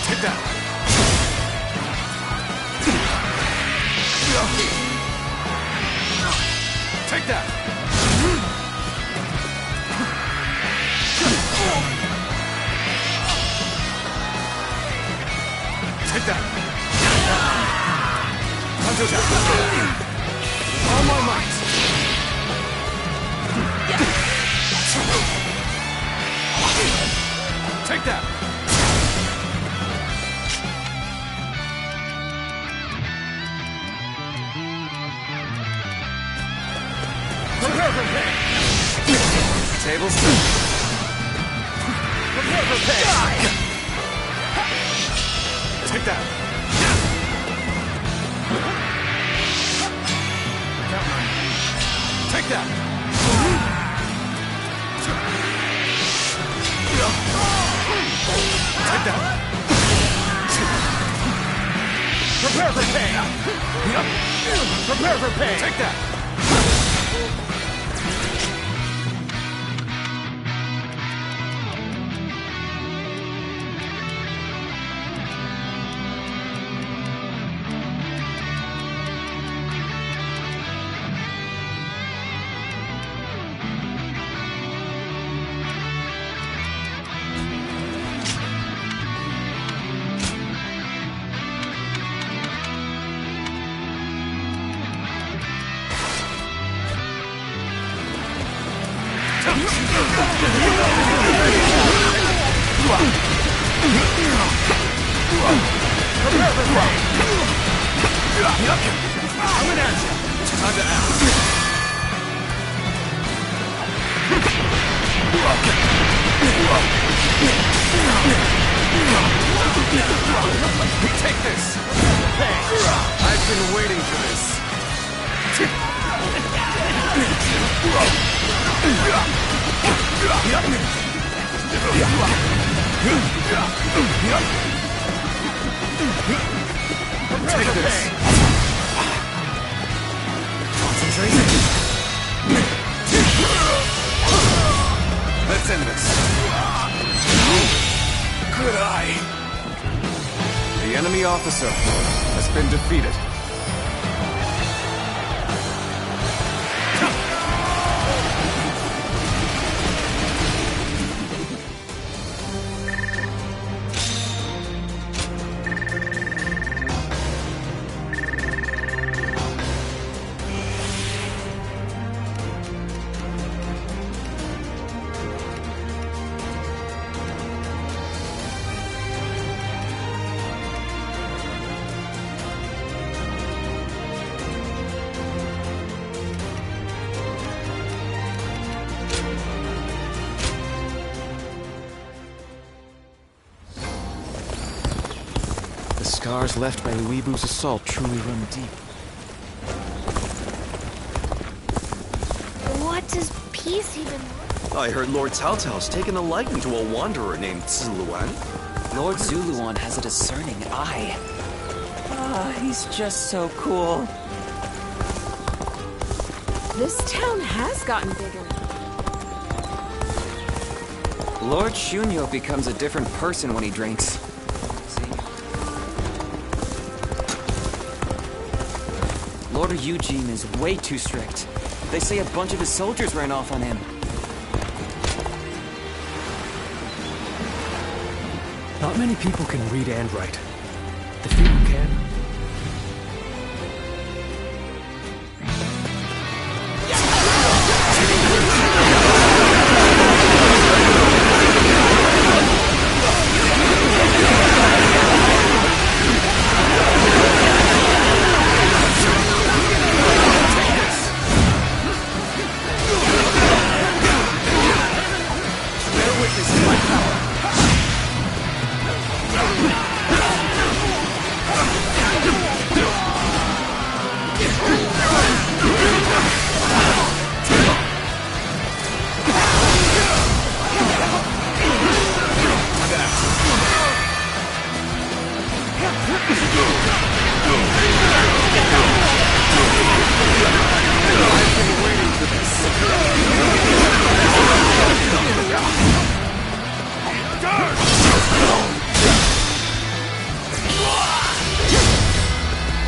Take that. Take that. Take that. All my might. Take that. Prepare for pain. Tables turn. Prepare for pain. Take that. Take that. Take that. Prepare for pain. Prepare for pain. Take that. everything! Coming at you! It's time to act. Take this! Thanks! I've been waiting for this. Take this! Concentrate. Let's end this. Good eye. The enemy officer has been defeated.
The scars left by Uebu's assault truly run deep.
What does peace even...
I heard Lord Cao Cao's taken a liking to a wanderer named Zuluan.
Lord Zuluan has a discerning eye. Ah, he's just so cool.
This town has gotten bigger.
Lord Shunyo becomes a different person when he drinks. Lord Eugene is way too strict. They say a bunch of his soldiers ran off on him.
Not many people can read and write. The few who can.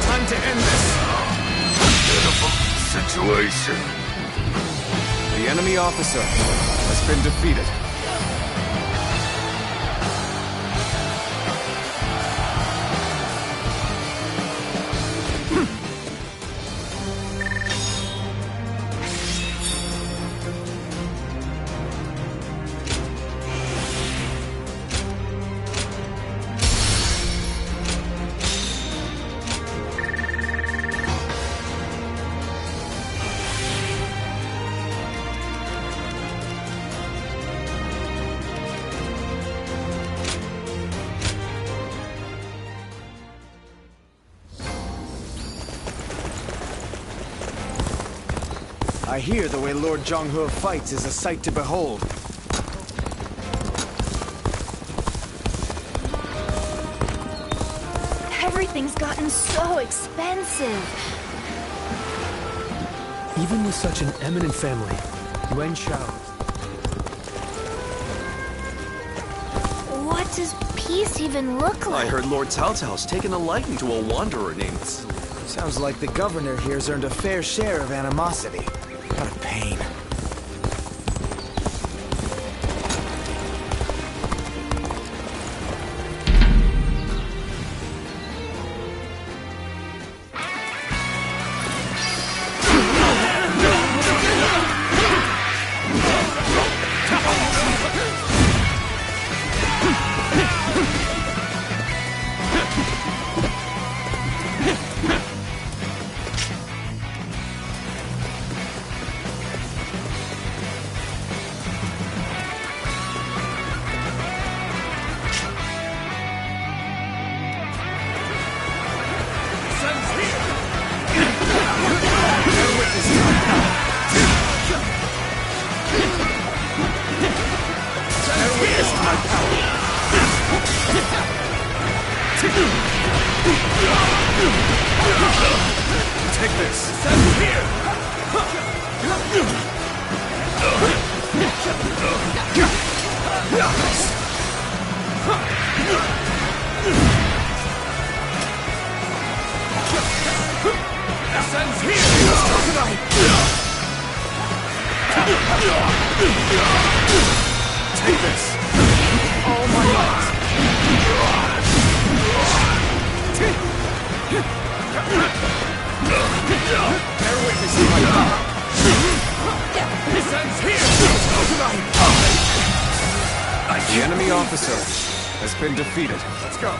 Time to end this.
Pitiful situation.
The enemy officer has been defeated.
I hear the way Lord Zhonghe fights is a sight to behold.
Everything's gotten so expensive.
Even with such an eminent family, Yuan Shao.
What does peace even look like?
I heard Lord Cao Cao's taken a liking to a wanderer named
Sounds like the governor here's earned a fair share of animosity. What a pain.
Take this! Send here! Sends here! Take this! All my might! Bear witness to my power! Sends here!
The enemy officer has been defeated.
Let's go!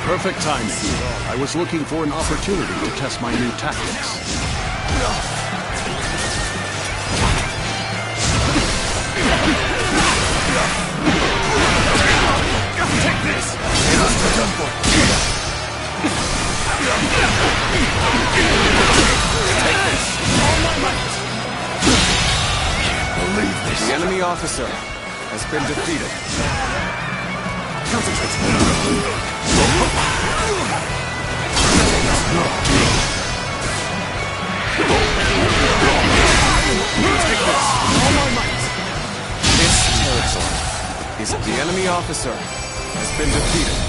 Perfect timing. I was looking for an opportunity to test my new tactics.
Take this! Take this! All my might! Can't believe this.
The enemy officer has been defeated.
Concentrate. Take this! All my might!
This territory is the enemy officer has been defeated.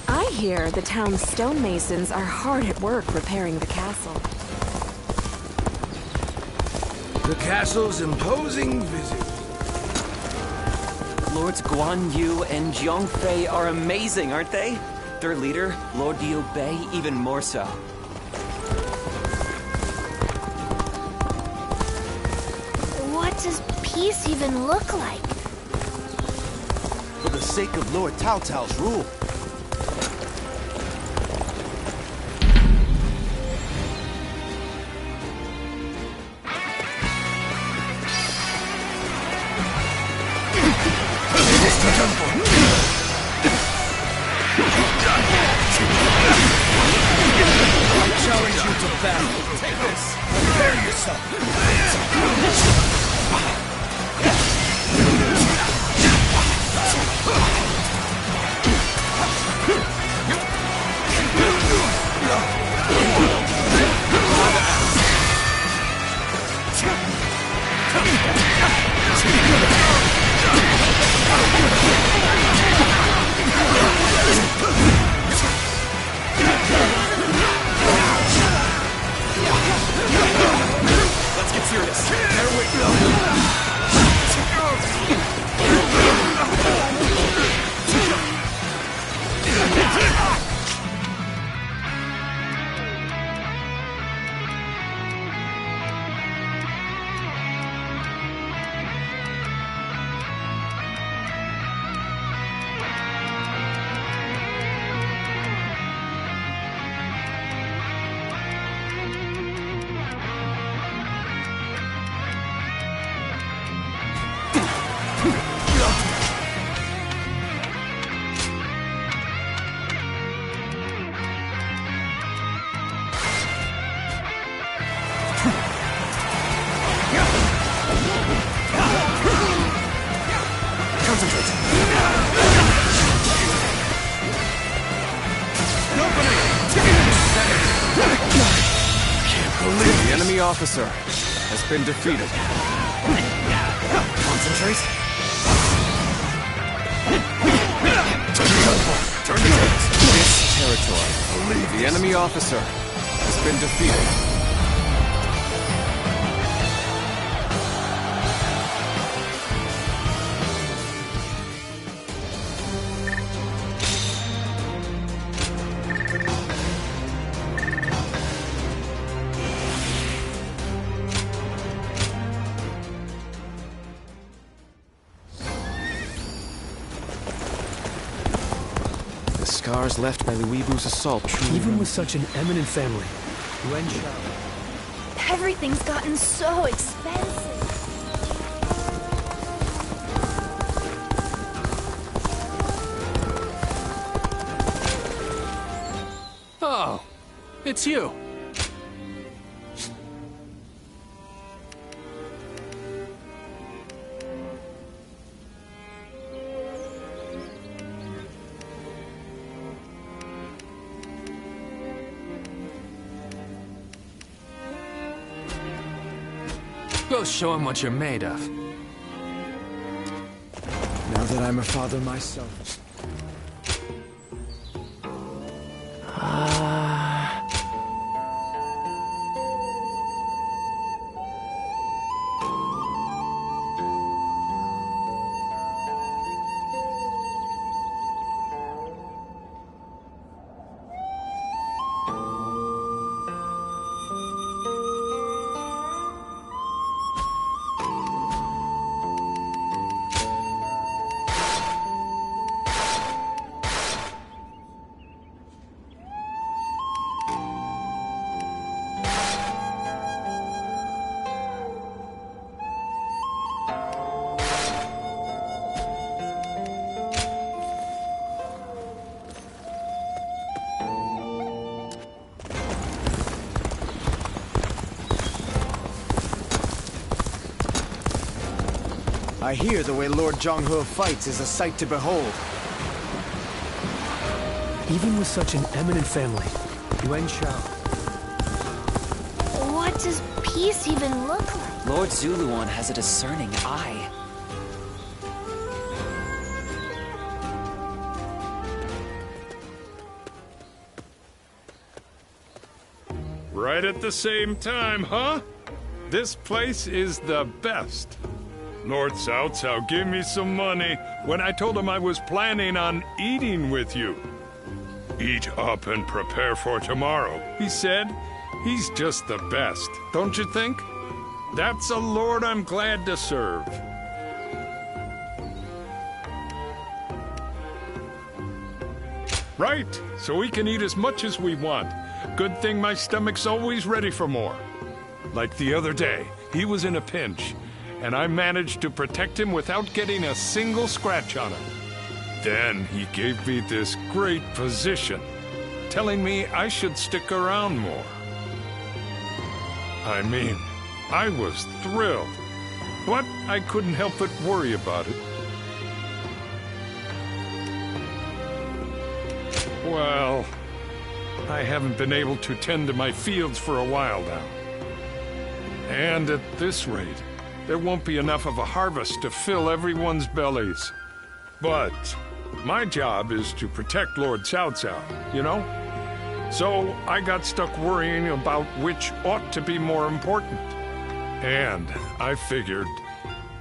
I hear the town's stonemasons are hard at work repairing the castle.
The castle's imposing visit.
Lords Guan Yu and Jiang Fei are amazing, aren't they? Their leader, Lord Liu Bei, even more so.
What does peace even look like?
For the sake of Lord Cao Cao's rule.
I challenge you to battle. Take this. Prepare yourself. Let's get serious. There we go.
The enemy officer has been defeated.
Concentrate.
Turn the tables. This territory. The enemy officer has been defeated.
scars left by the Weebu's assault truly...
Even with such an eminent family, Yuan Shao...
Everything's gotten so expensive.
Oh, it's you. Go show him what you're made of.
Now that I'm a father myself... I hear the way Lord Zhonghe fights is a sight to behold.
Even with such an eminent family, Yuan Shao...
What does peace even look like?
Lord Zuluan has a discerning eye.
Right at the same time, huh? This place is the best. Lord Cao Cao gave me some money when I told him I was planning on eating with you. Eat up and prepare for tomorrow, he said. He's just the best, don't you think? That's a lord I'm glad to serve. Right, so we can eat as much as we want. Good thing my stomach's always ready for more. Like the other day, he was in a pinch, and I managed to protect him without getting a single scratch on him. Then he gave me this great position, telling me I should stick around more. I mean, I was thrilled, but I couldn't help but worry about it. Well, I haven't been able to tend to my fields for a while now. And at this rate, there won't be enough of a harvest to fill everyone's bellies. But my job is to protect Lord Cao Cao, you know? So I got stuck worrying about which ought to be more important. And I figured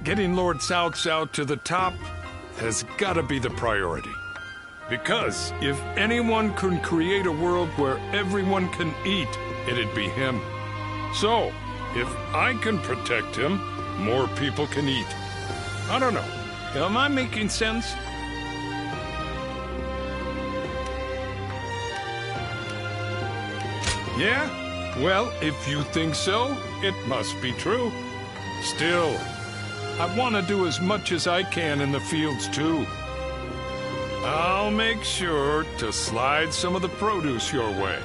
getting Lord Cao Cao to the top has got to be the priority. Because if anyone can create a world where everyone can eat, it'd be him. So, if I can protect him, more people can eat. I don't know. Am I making sense? Yeah? Well, if you think so, it must be true. Still, I want to do as much as I can in the fields, too. I'll make sure to slide some of the produce your way.